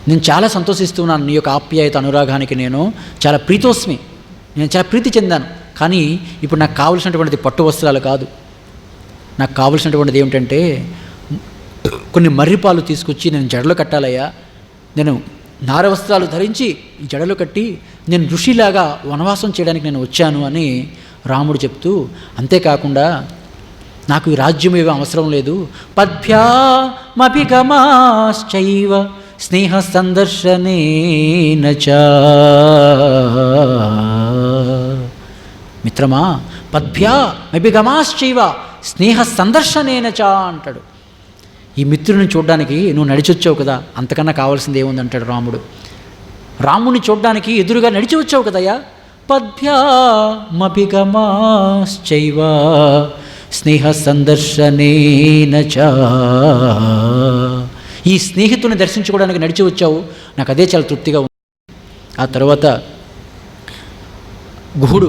నేను చాలా సంతోషిస్తున్నాను, నీ యొక్క ఆప్యాయత అనురాగానికి నేను చాలా ప్రీతోస్మి, నేను చాలా ప్రీతి చెందాను. కానీ ఇప్పుడు నాకు కావలసినటువంటిది పట్టు వస్త్రాలు కాదు, నాకు కావలసినటువంటిది ఏమిటంటే కొన్ని మర్రిపాలు తీసుకొచ్చి నేను జడలు కట్టాలయ్యా, నేను నార వస్త్రాలు ధరించి ఈ జడలు కట్టి నేను ఋషిలాగా వనవాసం చేయడానికి నేను వచ్చాను అని రాముడు చెప్తూ, అంతేకాకుండా నాకు ఈ రాజ్యం ఏమీ అవసరం లేదు, పద్భ్యామభిగమాశ్చైవ స్నేహ సందర్శనేన చ. మిత్రమా, పద్భ్యామభిగమాశ్చైవ స్నేహ సందర్శనేన చ అంటాడు. ఈ మిత్రుని చూడడానికి నువ్వు నడిచొచ్చావు కదా, అంతకన్నా కావాల్సింది ఏముంది అంటాడు రాముడు. రాముడిని చూడడానికి ఎదురుగా నడిచి వచ్చావు కదయ్యా, పద్భ్యామభిగమాశ్చైవ స్నేహ సందర్శనేన చ. ఈ స్నేహితుని దర్శించుకోవడానికి నడిచి వచ్చావు, నాకు అదే చాలా తృప్తిగా ఉంది. ఆ తర్వాత గుహుడు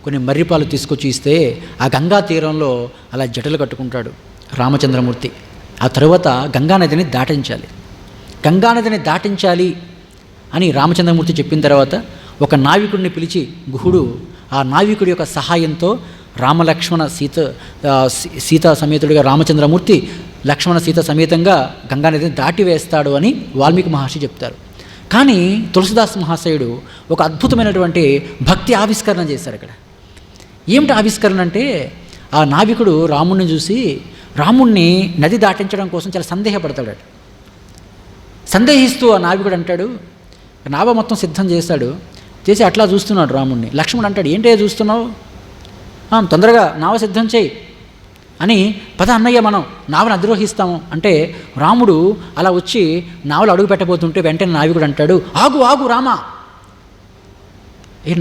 కొన్ని మర్రిపాలు తీసుకొచ్చి ఇస్తే ఆ గంగా తీరంలో అలా జటలు కట్టుకుంటాడు రామచంద్రమూర్తి. ఆ తర్వాత గంగానదిని దాటించాలి, గంగానదిని దాటించాలి అని రామచంద్రమూర్తి చెప్పిన తర్వాత ఒక నావికుడిని పిలిచి గుహుడు ఆ నావికుడి యొక్క సహాయంతో రామలక్ష్మణ సీత సమేతుడిగా రామచంద్రమూర్తి లక్ష్మణ సీత సమేతంగా గంగానదిని దాటివేస్తాడు అని వాల్మీకి మహర్షి చెప్తారు. కానీ తులసిదాస్ మహాశయుడు ఒక అద్భుతమైనటువంటి భక్తి ఆవిష్కరణ చేశారు ఇక్కడ. ఏమిటి ఆవిష్కరణ అంటే, ఆ నావికుడు రాముణ్ణి చూసి రాముణ్ణి నది దాటించడం కోసం చాలా సందేహపడతాడు. సందేహిస్తూ ఆ నావికుడు అంటాడు, నావ మొత్తం సిద్ధం చేశాడు, చేసి అట్లా చూస్తున్నాడు రాముణ్ణి. లక్ష్మణుడు అంటాడు, ఏంటే చూస్తున్నావు, తొందరగా నావ సిద్ధం చేయి అని, పద అన్నయ్య మనం నావను అధిరోహిస్తాము అంటే రాముడు అలా వచ్చి నావలు అడుగు పెట్టబోతుంటే వెంటనే నావికుడు అంటాడు, ఆగు ఆగు రామా,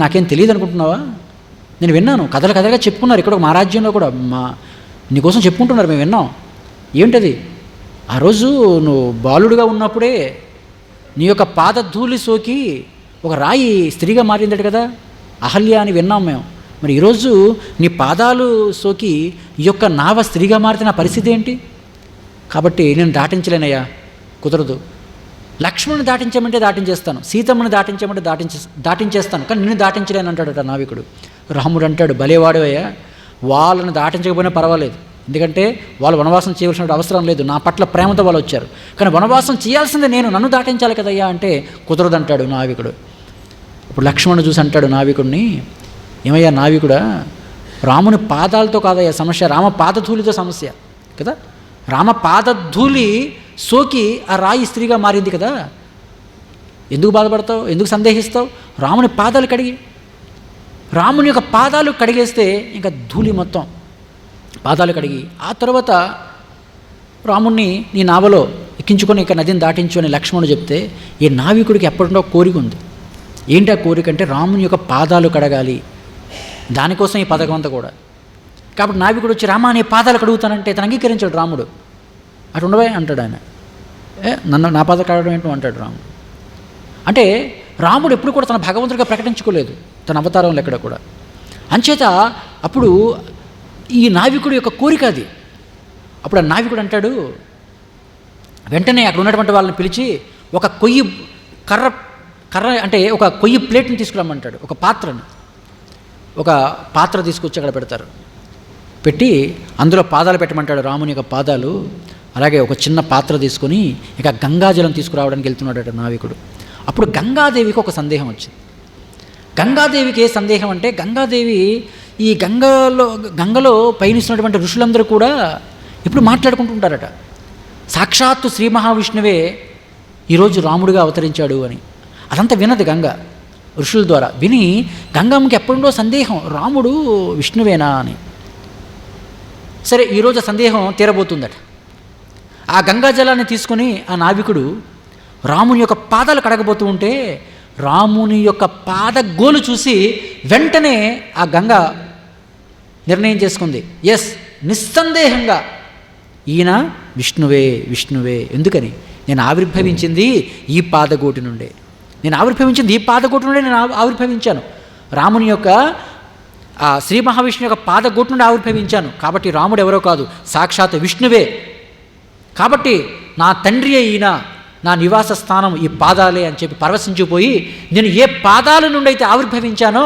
నాకేం తెలియదు అనుకుంటున్నావా, నేను విన్నాను, కథలుగా చెప్పుకున్నారు ఇక్కడ మా రాజ్యంలో కూడా, నీకోసం చెప్పుకుంటున్నారు, మేము విన్నాం. ఏమిటది, ఆ రోజు నువ్వు బాలుడుగా ఉన్నప్పుడే నీ యొక్క పాదధూళి సోకి ఒక రాయి స్త్రీగా మారిందట కదా, అహల్య అని విన్నాం మేము. మరి ఈరోజు నీ పాదాలు సోకి ఈ యొక్క నావ స్త్రీగా మారితే నా పరిస్థితి ఏంటి? కాబట్టి నేను దాటించలేనయ్యా, కుదరదు. లక్ష్మణుని దాటించమంటే దాటించేస్తాను, సీతమ్మని దాటించమంటే దాటించేస్తాను, కానీ నిన్ను దాటించలేను అంటాడట నావికుడు. రాముడు అంటాడు, భలేవాడవయ్యా, వాళ్ళని దాటించకపోయినా పర్వాలేదు, ఎందుకంటే వాళ్ళు వనవాసం చేయవలసిన అవసరం లేదు, నా పట్ల ప్రేమతో వాళ్ళు వచ్చారు, కానీ వనవాసం చేయాల్సిందే నేను, నన్ను దాటించాలి కదయ్యా అంటే కుదరదంటాడు నావికుడు. ఇప్పుడు లక్ష్మణుడు చూసి అంటాడు నావికుడిని, ఏమయ్యా నావికుడా, రాముని పాదాలతో కాదయ్యా సమస్య, రామ పాదధూళితో సమస్య కదా, రామ పాదధూళి సోకి ఆ రాయి స్త్రీగా మారింది కదా, ఎందుకు బాధపడతావు, ఎందుకు సందేహిస్తావు, రాముని పాదాలు కడిగి, రాముని యొక్క పాదాలు కడిగేస్తే ఇంకా ధూళి మొత్తం, పాదాలు కడిగి ఆ తర్వాత రాముణ్ణి నీ నావలో ఎక్కించుకొని ఇక నదిని దాటించు అని లక్ష్మణుడు చెప్తే, ఈ నావికుడికి ఎప్పటిలో కోరిక ఉంది. ఏంటి ఆ కోరిక అంటే, రాముని యొక్క పాదాలు కడగాలి, దానికోసం ఈ పథకం అంతా కూడా. కాబట్టి నావికుడు వచ్చి, రామా నీ పాదాలు కడుగుతానంటే తను అంగీకరించాడు రాముడు. అటు ఉండవే అంటాడు ఆయన, నా పాదాలు కడగడం ఏంటో అంటాడు రాముడు. అంటే రాముడు ఎప్పుడు కూడా తన భగవంతుడిగా ప్రకటించుకోలేదు తన అవతారంలో ఎక్కడ కూడా. అంచేత అప్పుడు ఈ నావికుడు యొక్క కోరిక అది. అప్పుడు ఆ నావికుడు అంటాడు, వెంటనే అక్కడ ఉన్నటువంటి వాళ్ళని పిలిచి ఒక కొయ్యి కర్ర అంటే ఒక కొయ్యి ప్లేట్ని తీసుకురమ్మంటాడు, ఒక పాత్ర తీసుకొచ్చి అక్కడ పెడతారు, పెట్టి అందులో పాదాలు పెట్టమంటాడు రాముని యొక్క పాదాలు. అలాగే ఒక చిన్న పాత్ర తీసుకొని ఇక గంగాజలం తీసుకురావడానికి వెళ్తున్నాడు నావికుడు. అప్పుడు గంగాదేవికి ఒక సందేహం వచ్చింది. గంగాదేవికి ఏ సందేహం అంటే, గంగాదేవి ఈ గంగలో పయనిస్తున్నటువంటి ఋషులందరూ కూడా ఇప్పుడు మాట్లాడుకుంటుంటారట, సాక్షాత్తు శ్రీ మహావిష్ణువే ఈరోజు రాముడిగా అవతరించాడు అని. అదంతా విన్నది గంగ ఋషుల ద్వారా. విని గంగమ్మకి ఎప్పుడుండో సందేహం, రాముడు విష్ణువేనా అని. సరే, ఈరోజు సందేహం తీరబోతుందట. ఆ గంగాజలాన్ని తీసుకుని ఆ నావికుడు రాముని యొక్క పాదాలు కడగబోతూ ఉంటే, రాముని యొక్క పాదగోలు చూసి వెంటనే ఆ గంగ నిర్ణయం చేసుకుంది, ఎస్, నిస్సందేహంగా ఈయన విష్ణువే. ఎందుకని, నేను ఆవిర్భవించింది ఈ పాదగోటి నుండే, నేను ఆవిర్భవించాను, రాముని యొక్క ఆ శ్రీ మహావిష్ణువు యొక్క పాదగోటి నుండి ఆవిర్భవించాను. కాబట్టి రాముడు ఎవరో కాదు, సాక్షాత్ విష్ణువే. కాబట్టి నా తండ్రి ఈయన నా నివాస స్థానం ఈ పాదాలే అని చెప్పి పరవశించిపోయి, నేను ఏ పాదాల నుండి అయితే ఆవిర్భవించానో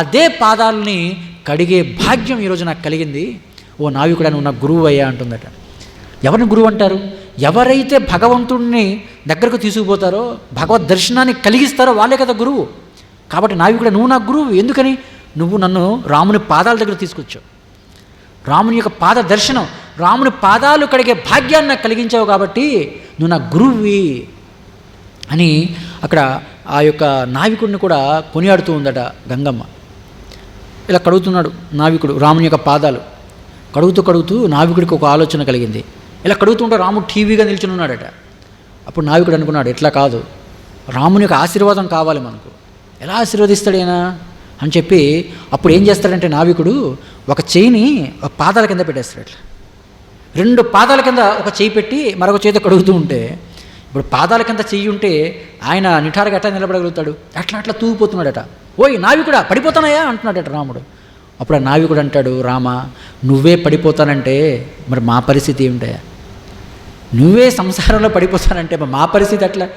అదే పాదాలని కడిగే భాగ్యం ఈరోజు నాకు కలిగింది. ఓ నావికుడా, నువ్వు నా గురువు అయ్యా అంటుందట. ఎవరిని గురువు అంటారు? ఎవరైతే భగవంతుడిని దగ్గరకు తీసుకుపోతారో, భగవద్ దర్శనాన్ని కలిగిస్తారో వాళ్ళే కదా గురువు. కాబట్టి నావికుడా, నువ్వు నా గురువు. ఎందుకని? నువ్వు నన్ను రాముని పాదాల దగ్గర తీసుకొచ్చావు, రాముని యొక్క పాద దర్శనం, రాముని పాదాలు కడిగే భాగ్యాన్ని నాకు కలిగించావు, కాబట్టి నువ్వు నా గురువువి అని అక్కడ ఆ యొక్క నావికుడిని కూడా కొనియాడుతూ ఉందట గంగమ్మ. ఇలా కడుగుతున్నాడు నావికుడు రాముని యొక్క పాదాలు. కడుగుతూ నావికుడికి ఒక ఆలోచన కలిగింది. ఇలా కడుగుతుంటే రాముడు టీవీగా నిల్చుని ఉన్నాడట. అప్పుడు నావికుడు అనుకున్నాడు, ఎట్లా కాదు, రాముని యొక్క ఆశీర్వాదం కావాలి మనకు, ఎలా ఆశీర్వదిస్తాడేనా అని చెప్పి అప్పుడు ఏం చేస్తాడంటే నావికుడు ఒక చేయిని ఒక పాదాల కింద పెట్టేస్తాడు. అట్లా 2 పాదాల కింద ఒక చేయి పెట్టి మరొక చేతి కడుగుతూ ఉంటే, ఇప్పుడు పాదాల కింద చెయ్యి ఉంటే ఆయన నిఠారుగా ఎట్లా నిలబడగలుగుతాడు? అట్లా తూగిపోతున్నాడట. ఓయ్ నావికుడా, పడిపోతానయా అంటున్నాడట రాముడు. అప్పుడు ఆ నావికుడు అంటాడు, రామ, నువ్వే పడిపోతానంటే మరి మా పరిస్థితి ఏమిటయా? నువ్వే సంసారంలో పడిపోతానంటే మా పరిస్థితి ఎట్లా?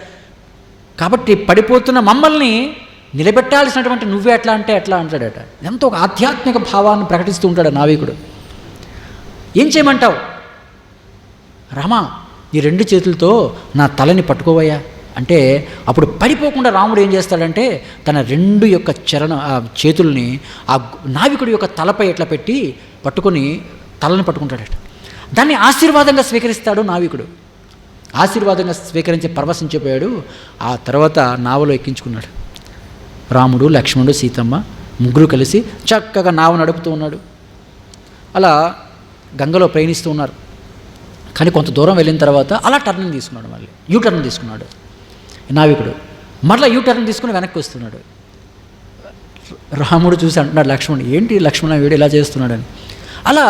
కాబట్టి పడిపోతున్న మమ్మల్ని నిలబెట్టాల్సినటువంటి నువ్వే ఎట్లా అంటే ఎట్లా అంటాడట. ఎంతో ఒక ఆధ్యాత్మిక భావాన్ని ప్రకటిస్తూ ఉంటాడు నావికుడు. ఏం చేయమంటావు? రామా, ఈ 2 చేతులతో నా తలని పట్టుకోవయ్యా అంటే, అప్పుడు పడిపోకుండా రాముడు ఏం చేస్తాడంటే తన 2 యొక్క చేతుల్ని ఆ నావికుడి యొక్క తలపై ఎట్లా పెట్టి పట్టుకొని తలని పట్టుకుంటాడట. దాన్ని ఆశీర్వాదంగా స్వీకరిస్తాడు నావికుడు. ఆశీర్వాదంగా స్వీకరించి పరవశించిపోయాడు. ఆ తర్వాత నావలో ఎక్కించుకున్నాడు. రాముడు, లక్ష్మణుడు, సీతమ్మ ముగ్గురు కలిసి చక్కగా నావ నడుపుతూ ఉన్నాడు. అలా గంగలో ప్రయాణిస్తూ ఉన్నారు. కానీ కొంత దూరం వెళ్ళిన తర్వాత అలా టర్నింగ్ తీసుకున్నాడు, మళ్ళీ యూటర్న్ తీసుకున్నాడు నావికుడు. మరలా యూటర్న్ తీసుకుని వెనక్కి వస్తున్నాడు. రాముడు చూసి అంటున్నాడు లక్ష్మణుడు, ఏంటి లక్ష్మణ వీడు ఇలా చేస్తున్నాడని. అలా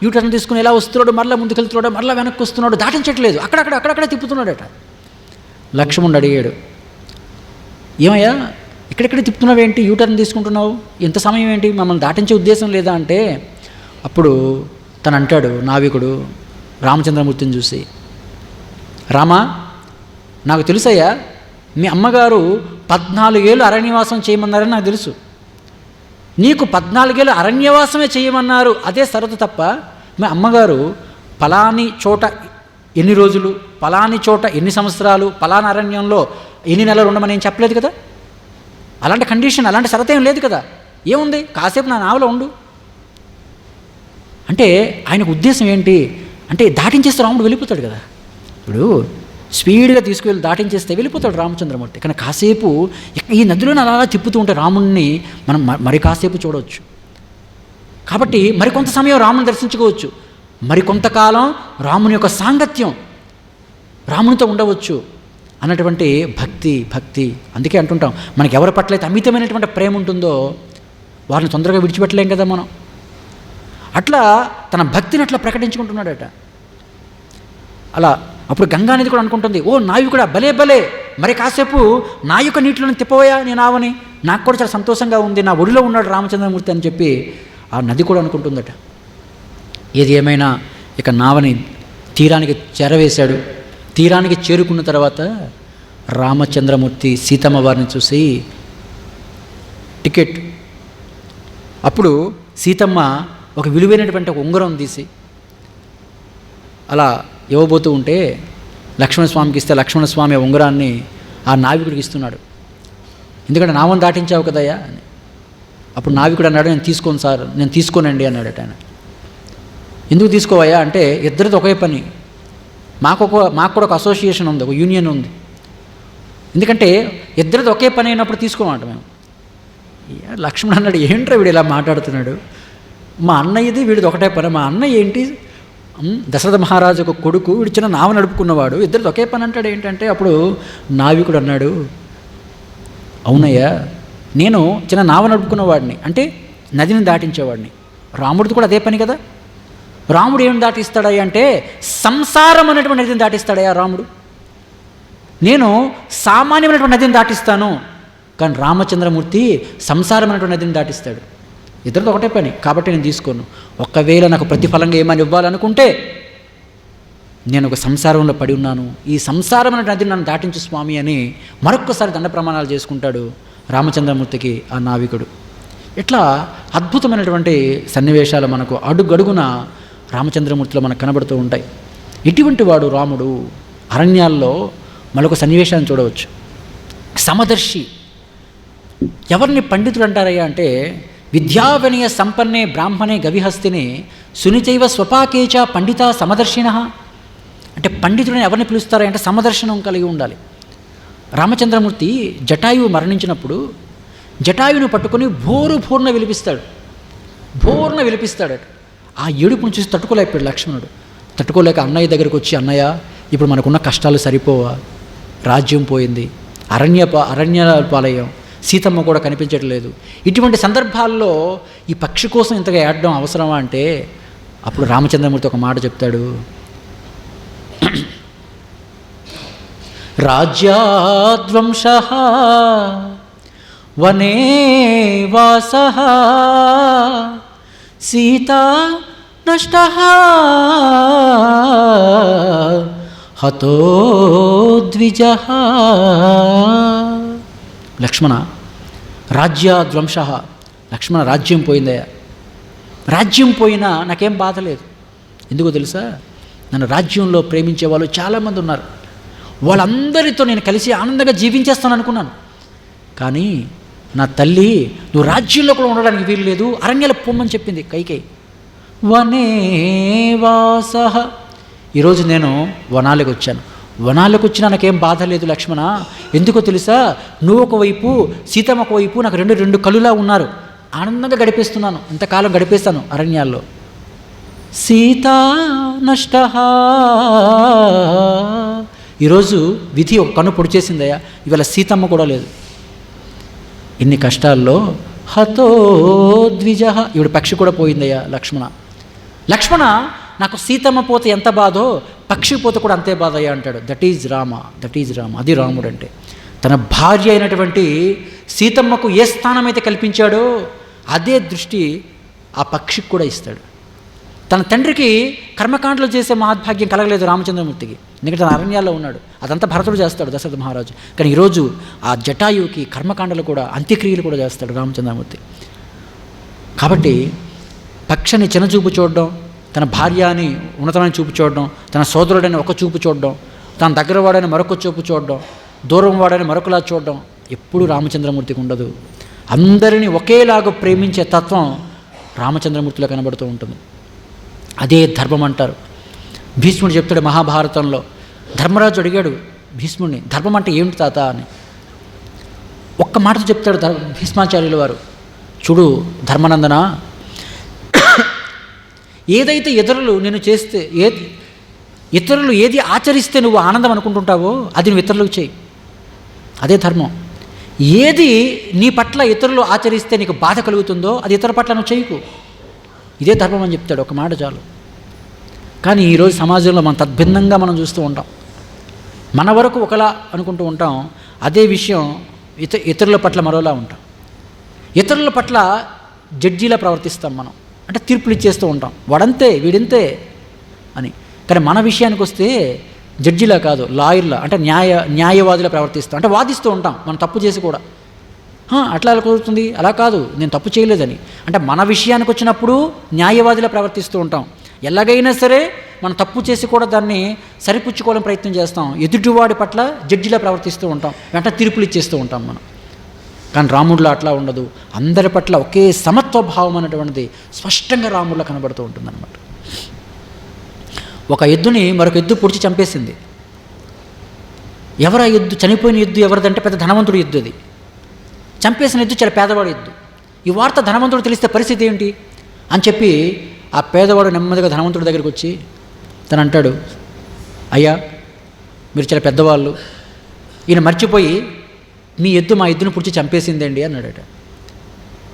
యూటర్న్ తీసుకుని ఎలా వస్తున్నాడు, మరలా ముందుకెళ్తున్నాడు, మరలా వెనక్కి వస్తున్నాడు, దాటించట్లేదు, అక్కడక్కడ తిప్పుతున్నాడట. లక్ష్మణుడు అడిగాడు, ఏమయ్యా ఇక్కడెక్కడ తిప్పుతున్నావు ఏంటి, యూటర్న్ తీసుకుంటున్నావు, ఎంత సమయం ఏంటి, మమ్మల్ని దాటించే ఉద్దేశం లేదా అంటే, అప్పుడు తను అంటాడు నావికుడు రామచంద్రమూర్తిని చూసి, రామా, నాకు తెలుసయ్యా, మీ అమ్మగారు 14 ఏళ్ళు అరణ్యవాసం చేయమన్నారని నాకు తెలుసు. నీకు 14 ఏళ్ళు అరణ్యవాసమే చేయమన్నారు, అదే సరదు తప్ప మీ అమ్మగారు పలాని చోట ఎన్ని రోజులు, పలాని చోట ఎన్ని సంవత్సరాలు, పలానా అరణ్యంలో ఎన్ని నెలలు ఉండమని ఏం చెప్పలేదు కదా. అలాంటి కండిషన్, అలాంటి షరతు ఏం లేదు కదా. ఏముంది, కాసేపు నా నావలో ఉండు అంటే ఆయనకు ఉద్దేశం ఏంటి అంటే, దాటించేస్తే రాముడు వెళ్ళిపోతాడు కదా. ఇప్పుడు స్పీడ్గా తీసుకువెళ్ళి దాటించేస్తే వెళ్ళిపోతాడు రామచంద్రమూర్తి. కానీ కాసేపు ఈ నదిలోనే అలా తిప్పుతూ ఉంటే రాముడిని మనం మరి కాసేపు చూడవచ్చు. కాబట్టి మరికొంత సమయం రాముని దర్శించుకోవచ్చు, మరికొంతకాలం రాముని యొక్క సాంగత్యం రామునితో ఉండవచ్చు అన్నటువంటి భక్తి. అందుకే అంటుంటాం, మనకి ఎవరి పట్ల అయితే అమితమైనటువంటి ప్రేమ ఉంటుందో వారిని తొందరగా విడిచిపెట్టలేం కదా మనం. అట్లా తన భక్తిని అట్లా ప్రకటించుకుంటున్నాడట. అలా అప్పుడు గంగానది కూడా అనుకుంటుంది, ఓ నావికుడా, భలే మరి కాసేపు నా యొక్క నీటిలోని తిప్పవయా నేను ఆవని, నాకు కూడా చాలా సంతోషంగా ఉంది, నా ఒడిలో ఉన్నాడు రామచంద్రమూర్తి అని చెప్పి ఆ నది కూడా అనుకుంటుందట. ఏది ఏమైనా ఇక నావని తీరానికి చేరవేశాడు. తీరానికి చేరుకున్న తర్వాత రామచంద్రమూర్తి సీతమ్మ వారిని చూసి టికెట్. అప్పుడు సీతమ్మ ఒక విలువైనటువంటి ఒక ఉంగరం తీసి అలా ఇవ్వబోతూ ఉంటే లక్ష్మణస్వామికి ఇస్తే లక్ష్మణస్వామి ఆ ఉంగరాన్ని ఆ నావికుడికి ఇస్తున్నాడు. ఎందుకంటే నావని దాటించావు కదయ్యా అని. అప్పుడు నావికుడు అన్నాడు, నేను తీసుకోనండి అన్నాడట ఆయన. ఎందుకు తీసుకోవయ్యా అంటే, ఇద్దరిది ఒకే పని, మాకు కూడా ఒక అసోసియేషన్ ఉంది, ఒక యూనియన్ ఉంది. ఎందుకంటే ఇద్దరిది ఒకే పని అయినప్పుడు తీసుకోమంట మేము. లక్ష్మణ్ అన్నాడు, ఏంట్రా వీడు ఇలా మాట్లాడుతున్నాడు, మా అన్నయ్యది వీడిది ఒకటే పని, మా అన్నయ్య ఏంటి దశరథ మహారాజు ఒక కొడుకు, వీడు చిన్న నావ నడుపుకున్నవాడు, ఇద్దరిది ఒకే పని అంటాడు ఏంటంటే, అప్పుడు నావికుడు అన్నాడు, అవునయ్యా, నేను చిన్న నావ నడుపుకున్నవాడిని, అంటే నదిని దాటించేవాడిని, రాముడిది కూడా అదే పని కదా. రాముడు ఏం దాటిస్తాడయ్యా అంటే, సంసారం అనేటువంటి నదిని దాటిస్తాడయ్యా రాముడు. నేను సామాన్యమైనటువంటి నదిని దాటిస్తాను, కానీ రామచంద్రమూర్తి సంసారం అనేటువంటి నదిని దాటిస్తాడు. ఇద్దరితో ఒకటే పని, కాబట్టి నేను తీసుకోను. ఒకవేళ నాకు ప్రతిఫలంగా ఏమని ఇవ్వాలనుకుంటే నేను ఒక సంసారంలో పడి ఉన్నాను, ఈ సంసారం అనే నది నన్ను దాటించు స్వామి అని మరొక్కసారి దండ ప్రమాణాలు చేసుకుంటాడు రామచంద్రమూర్తికి ఆ నావికుడు. ఇట్లా అద్భుతమైనటువంటి సన్నివేశాలు మనకు అడుగడుగున రామచంద్రమూర్తిలో మనకు కనబడుతూ ఉంటాయి. ఇటువంటి వాడు రాముడు. అరణ్యాల్లో మరొక సన్నివేశాన్ని చూడవచ్చు. సమదర్శి. ఎవరిని పండితుడు అంటారయ్యా అంటే, విద్యావినయ సంపన్నే బ్రాహ్మణే గవిహస్తినే సునిచైవ స్వపాకేచ పండిత సమదర్శిన. అంటే పండితుడిని ఎవరిని పిలుస్తారా అంటే సమదర్శనం కలిగి ఉండాలి. రామచంద్రమూర్తి జటాయువు మరణించినప్పుడు జటాయువుని పట్టుకొని భోరున విలిపిస్తాడట. ఆ ఏడుపును చూసి తట్టుకోలేకపోయాడు లక్ష్మణుడు. తట్టుకోలేక అన్నయ్య దగ్గరికి వచ్చి, అన్నయ్య ఇప్పుడు మనకున్న కష్టాలు సరిపోవా, రాజ్యం పోయింది, అరణ్యాల పాలయ్యాం, సీతమ్మ కూడా కనిపించట్లేదు, ఇటువంటి సందర్భాల్లో ఈ పక్షి కోసం ఇంతగా ఏడడం అవసరమా అంటే అప్పుడు రామచంద్రమూర్తి ఒక మాట చెప్తాడు. రాజ్యాద్వంశః వనే వాసః సీతా నష్టః హతో ద్విజః. లక్ష్మణ, రాజ్యాద్వంశః. లక్ష్మణ, రాజ్యం పోయిందయ్యా. రాజ్యం పోయినా నాకేం బాధ లేదు. ఎందుకో తెలుసా, నన్ను రాజ్యంలో ప్రేమించే వాళ్ళు చాలామంది ఉన్నారు. వాళ్ళందరితో నేను కలిసి ఆనందంగా జీవించేస్తాను అనుకున్నాను. కానీ నా తల్లి, నువ్వు రాజ్యంలో కూడా ఉండడానికి వీలు లేదు, అరణ్యాలు పొమ్మని చెప్పింది కైకేయి. వనే వాసః. ఈరోజు నేను వనాలకు వచ్చాను. వనాలకు వచ్చినా నాకేం బాధ లేదు లక్ష్మణ. ఎందుకో తెలుసా, నువ్వు ఒకవైపు, సీతమ్మ ఒకవైపు, నాకు రెండు కళ్ళులా ఉన్నారు. ఆనందంగా గడిపేస్తున్నాను, ఇంతకాలం గడిపేస్తాను అరణ్యాల్లో. సీతా నష్టః. ఈరోజు విధి ఒక కన్ను పొడి చేసిందయ్యా, ఇవాళ సీతమ్మ కూడా లేదు. ఇన్ని కష్టాల్లో హతో ద్విజః. ఇవిడ పక్షి కూడా పోయిందయ్యా లక్ష్మణ. లక్ష్మణ, నాకు సీతమ్మ పోతే ఎంత బాధో పక్షి పోతే కూడా అంతే బాధ అయ్యా అంటాడు. That is Rama. అది రాముడు అంటే. తన భార్య అయినటువంటి సీతమ్మకు ఏ స్థానం అయితే కల్పించాడో అదే దృష్టి ఆ పక్షికి కూడా ఇస్తాడు. తన తండ్రికి కర్మకాండలు చేసే మహాద్భాగ్యం కలగలేదు రామచంద్రమూర్తికి, ఎందుకంటే తన అరణ్యాల్లో ఉన్నాడు. అదంతా భరతుడు చేస్తాడు, దశరథ మహారాజు. కానీ ఈరోజు ఆ జటాయువుకి కర్మకాండలు కూడా, అంత్యక్రియలు కూడా చేస్తాడు రామచంద్రమూర్తి. కాబట్టి పక్షిని చిన్నచూపు చూడడం, తన భార్యని ఉన్నతమైన చూపు చూడడం, తన సోదరుడని ఒక చూపు చూడడం, తన దగ్గర వాడని మరొక చూపు చూడడం, దూరం వాడని మరొకలా చూడడం ఎప్పుడూ రామచంద్రమూర్తికి ఉండదు. అందరినీ ఒకేలాగా ప్రేమించే తత్వం రామచంద్రమూర్తిలో కనబడుతూ ఉంటుంది. అదే ధర్మం అంటారు. భీష్ముడు చెప్తాడు మహాభారతంలో. ధర్మరాజు అడిగాడు భీష్ముడిని, ధర్మం అంటే ఏమిటి తాత అని. ఒక్క మాటతో చెప్తాడు భీష్మాచార్యుల వారు. చూడు ధర్మనందన, ఏదైతే ఇతరులు నేను చేస్తే, ఇతరులు ఏది ఆచరిస్తే నువ్వు ఆనందం అనుకుంటుంటావో అది నువ్వు ఇతరులకు చేయి, అదే ధర్మం. ఏది నీ పట్ల ఇతరులు ఆచరిస్తే నీకు బాధ కలుగుతుందో అది ఇతరుల పట్ల నువ్వు చేయకు, ఇదే ధర్మం అని చెప్తాడు. ఒక మాట చాలు. కానీ ఈరోజు సమాజంలో మనం తద్భిన్నంగా మనం చూస్తూ ఉంటాం. మన వరకు ఒకలా అనుకుంటూ ఉంటాం, అదే విషయం ఇతరుల పట్ల మరోలా ఉంటాం. ఇతరుల పట్ల జడ్జీలా ప్రవర్తిస్తాం మనం, అంటే తీర్పులు ఇచ్చేస్తూ ఉంటాం, వాడంతే వీడింతే అని. కానీ మన విషయానికి వస్తే జడ్జిలా కాదు, లాయర్లా, అంటే న్యాయవాదిలా ప్రవర్తిస్తాం, అంటే వాదిస్తూ ఉంటాం మనం తప్పు చేసి కూడా. అట్లా ఎలా కుదురుతుంది, అలా కాదు, నేను తప్పు చేయలేదని. అంటే మన విషయానికి వచ్చినప్పుడు న్యాయవాదిలా ప్రవర్తిస్తూ ఉంటాం. ఎలాగైనా సరే మనం తప్పు చేసి కూడా దాన్ని సరిపుచ్చుకోవాలని ప్రయత్నం చేస్తాం. ఎదుటివాడి పట్ల జడ్జిలా ప్రవర్తిస్తూ ఉంటాం, వెంటనే తీర్పులు ఇచ్చేస్తూ ఉంటాం మనం. కానీ రాముడిలో అట్లా ఉండదు. అందరి పట్ల ఒకే సమత్వ భావం అనేటువంటిది స్పష్టంగా రాముడిలో కనబడుతూ ఉంటుందన్నమాట. ఒక ఎద్దుని మరొక ఎద్దు పొడిచి చంపేసింది. ఎవరు ఆ ఎద్దు, చనిపోయిన ఎద్దు ఎవరిదంటే పెద్ద ధనవంతుడి ఎద్దు. అది చంపేసిన ఎద్దు చాలా పేదవాడి ఎద్దు. ఈ వార్త ధనవంతుడు తెలిస్తే పరిస్థితి ఏంటి అని చెప్పి ఆ పేదవాడు నెమ్మదిగా ధనవంతుడి దగ్గరికి వచ్చి తను అంటాడు, అయ్యా మీరు చాలా పెద్దవాళ్ళు, ఈయన మర్చిపోయి మీ ఎద్దు మా ఎద్దును పుడిచి చంపేసిందండి అన్నాడట.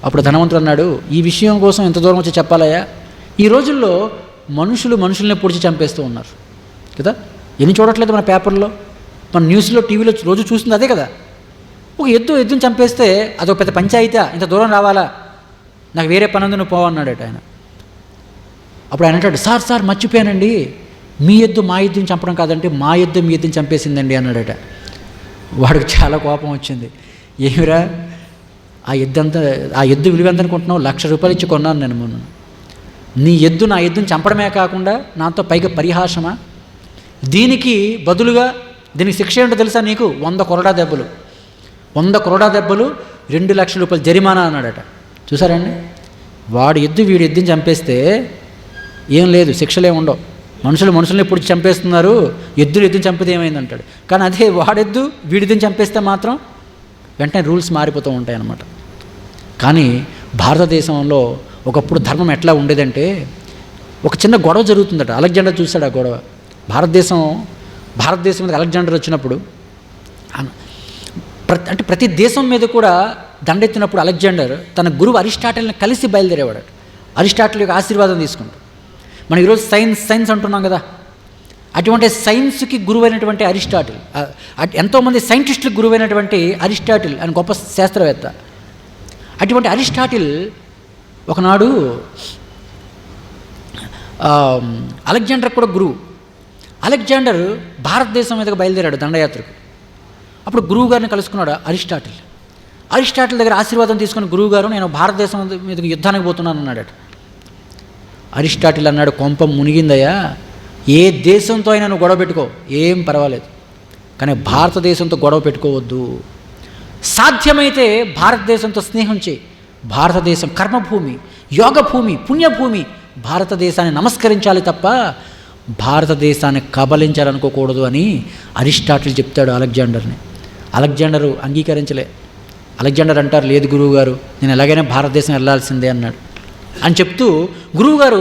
అప్పుడు ధనవంతుడు అన్నాడు, ఈ విషయం కోసం ఎంత దూరం వచ్చి చెప్పాలయ్యా, ఈ రోజుల్లో మనుషుల్ని పొడిచి చంపేస్తూ ఉన్నారు కదా. ఎన్ని చూడట్లేదు మన పేపర్లో, మన న్యూస్లో, టీవీలో రోజు చూస్తుంది అదే కదా. ఒక ఎద్దుని చంపేస్తే అదొక పెద్ద పంచాయతీ, ఇంత దూరం రావాలా, నాకు వేరే పని ఉంది నువ్వు పోవన్నాడట ఆయన. అప్పుడు ఆయన అంటాడు, సార్ మర్చిపోయానండి, మీ ఎద్దు మా ఎద్దుని చంపడం కాదంటే మా ఎద్దు మీ ఎద్దుని చంపేసిందండి అన్నాడట. వాడికి చాలా కోపం వచ్చింది. ఏమిరా ఆ ఎద్దు విలువ ఎంత అనుకుంటున్నావు? ₹1,00,000 ఇచ్చి కొన్నాను నేను మొన్న. నీ ఎద్దు నా ఎద్దుని చంపడమే కాకుండా నాతో పైగా పరిహాసమా? దీనికి బదులుగా దీనికి శిక్ష ఏంటో తెలుసా నీకు? 100 కొరడా దెబ్బలు, 100 కొరడా దెబ్బలు, ₹2,00,000 జరిమానా అన్నాడట. చూసారండి, వాడు ఎద్దు వీడి ఎద్దుని చంపేస్తే ఏం లేదు, శిక్షలే ఉండవు. మనుషుల్ని ఇప్పుడు చంపేస్తున్నారు, ఎద్దుని చంపితే ఏమైంది అంటాడు. కానీ అదే వాడెద్దు వీడిద్దుని చంపేస్తే మాత్రం వెంటనే రూల్స్ మారిపోతూ ఉంటాయి అన్నమాట. కానీ భారతదేశంలో ఒకప్పుడు ధర్మం ఎట్లా ఉండేదంటే, ఒక చిన్న గొడవ జరుగుతుందట. అలెగ్జాండర్ చూశాడు ఆ గొడవ. భారతదేశం మీద అలెగ్జాండర్ వచ్చినప్పుడు ప్రతి దేశం మీద కూడా దండెత్తినప్పుడు అలెగ్జాండర్ తన గురువు అరిస్టాటిల్ని కలిసి బయలుదేరేవాడు. అరిస్టాటిల్ యొక్క ఆశీర్వాదం తీసుకుంటాడు. మనం ఈరోజు సైన్స్ అంటున్నాం కదా, అటువంటి సైన్స్కి గురువైనటువంటి అరిస్టాటిల్, ఎంతోమంది సైంటిస్టులకు గురువైనటువంటి అరిస్టాటిల్ అని గొప్ప శాస్త్రవేత్త. అటువంటి అరిస్టాటిల్ ఒకనాడు అలెగ్జాండర్ కూడా గురువు. అలెగ్జాండర్ భారతదేశం మీదకి బయలుదేరాడు దండయాత్రకు. అప్పుడు గురువు గారిని కలుసుకున్నాడు అరిస్టాటిల్ దగ్గర ఆశీర్వాదం తీసుకుని, గురువు గారు నేను భారతదేశం మీదకి యుద్ధానికి పోతున్నాను అన్నాడట. అరిస్టాటిల్ అన్నాడు, కొంప మునిగిందయ్యా, ఏ దేశంతో అయినా నువ్వు గొడవ పెట్టుకో, ఏం పర్వాలేదు, కానీ భారతదేశంతో గొడవ పెట్టుకోవద్దు. సాధ్యమైతే భారతదేశంతో స్నేహం చేయి. భారతదేశం కర్మభూమి, యోగభూమి, పుణ్యభూమి. భారతదేశాన్ని నమస్కరించాలి తప్ప భారతదేశాన్ని కబలించాలనుకోకూడదు అని అరిస్టాటిల్ చెప్తాడు అలెగ్జాండర్ని. అలెగ్జాండరు అంగీకరించలే. అలెగ్జాండర్ అంటారు, లేదు గురువుగారు, నేను ఎలాగైనా భారతదేశం వెళ్ళాల్సిందే అన్నాడు. అని చెప్తూ గురువుగారు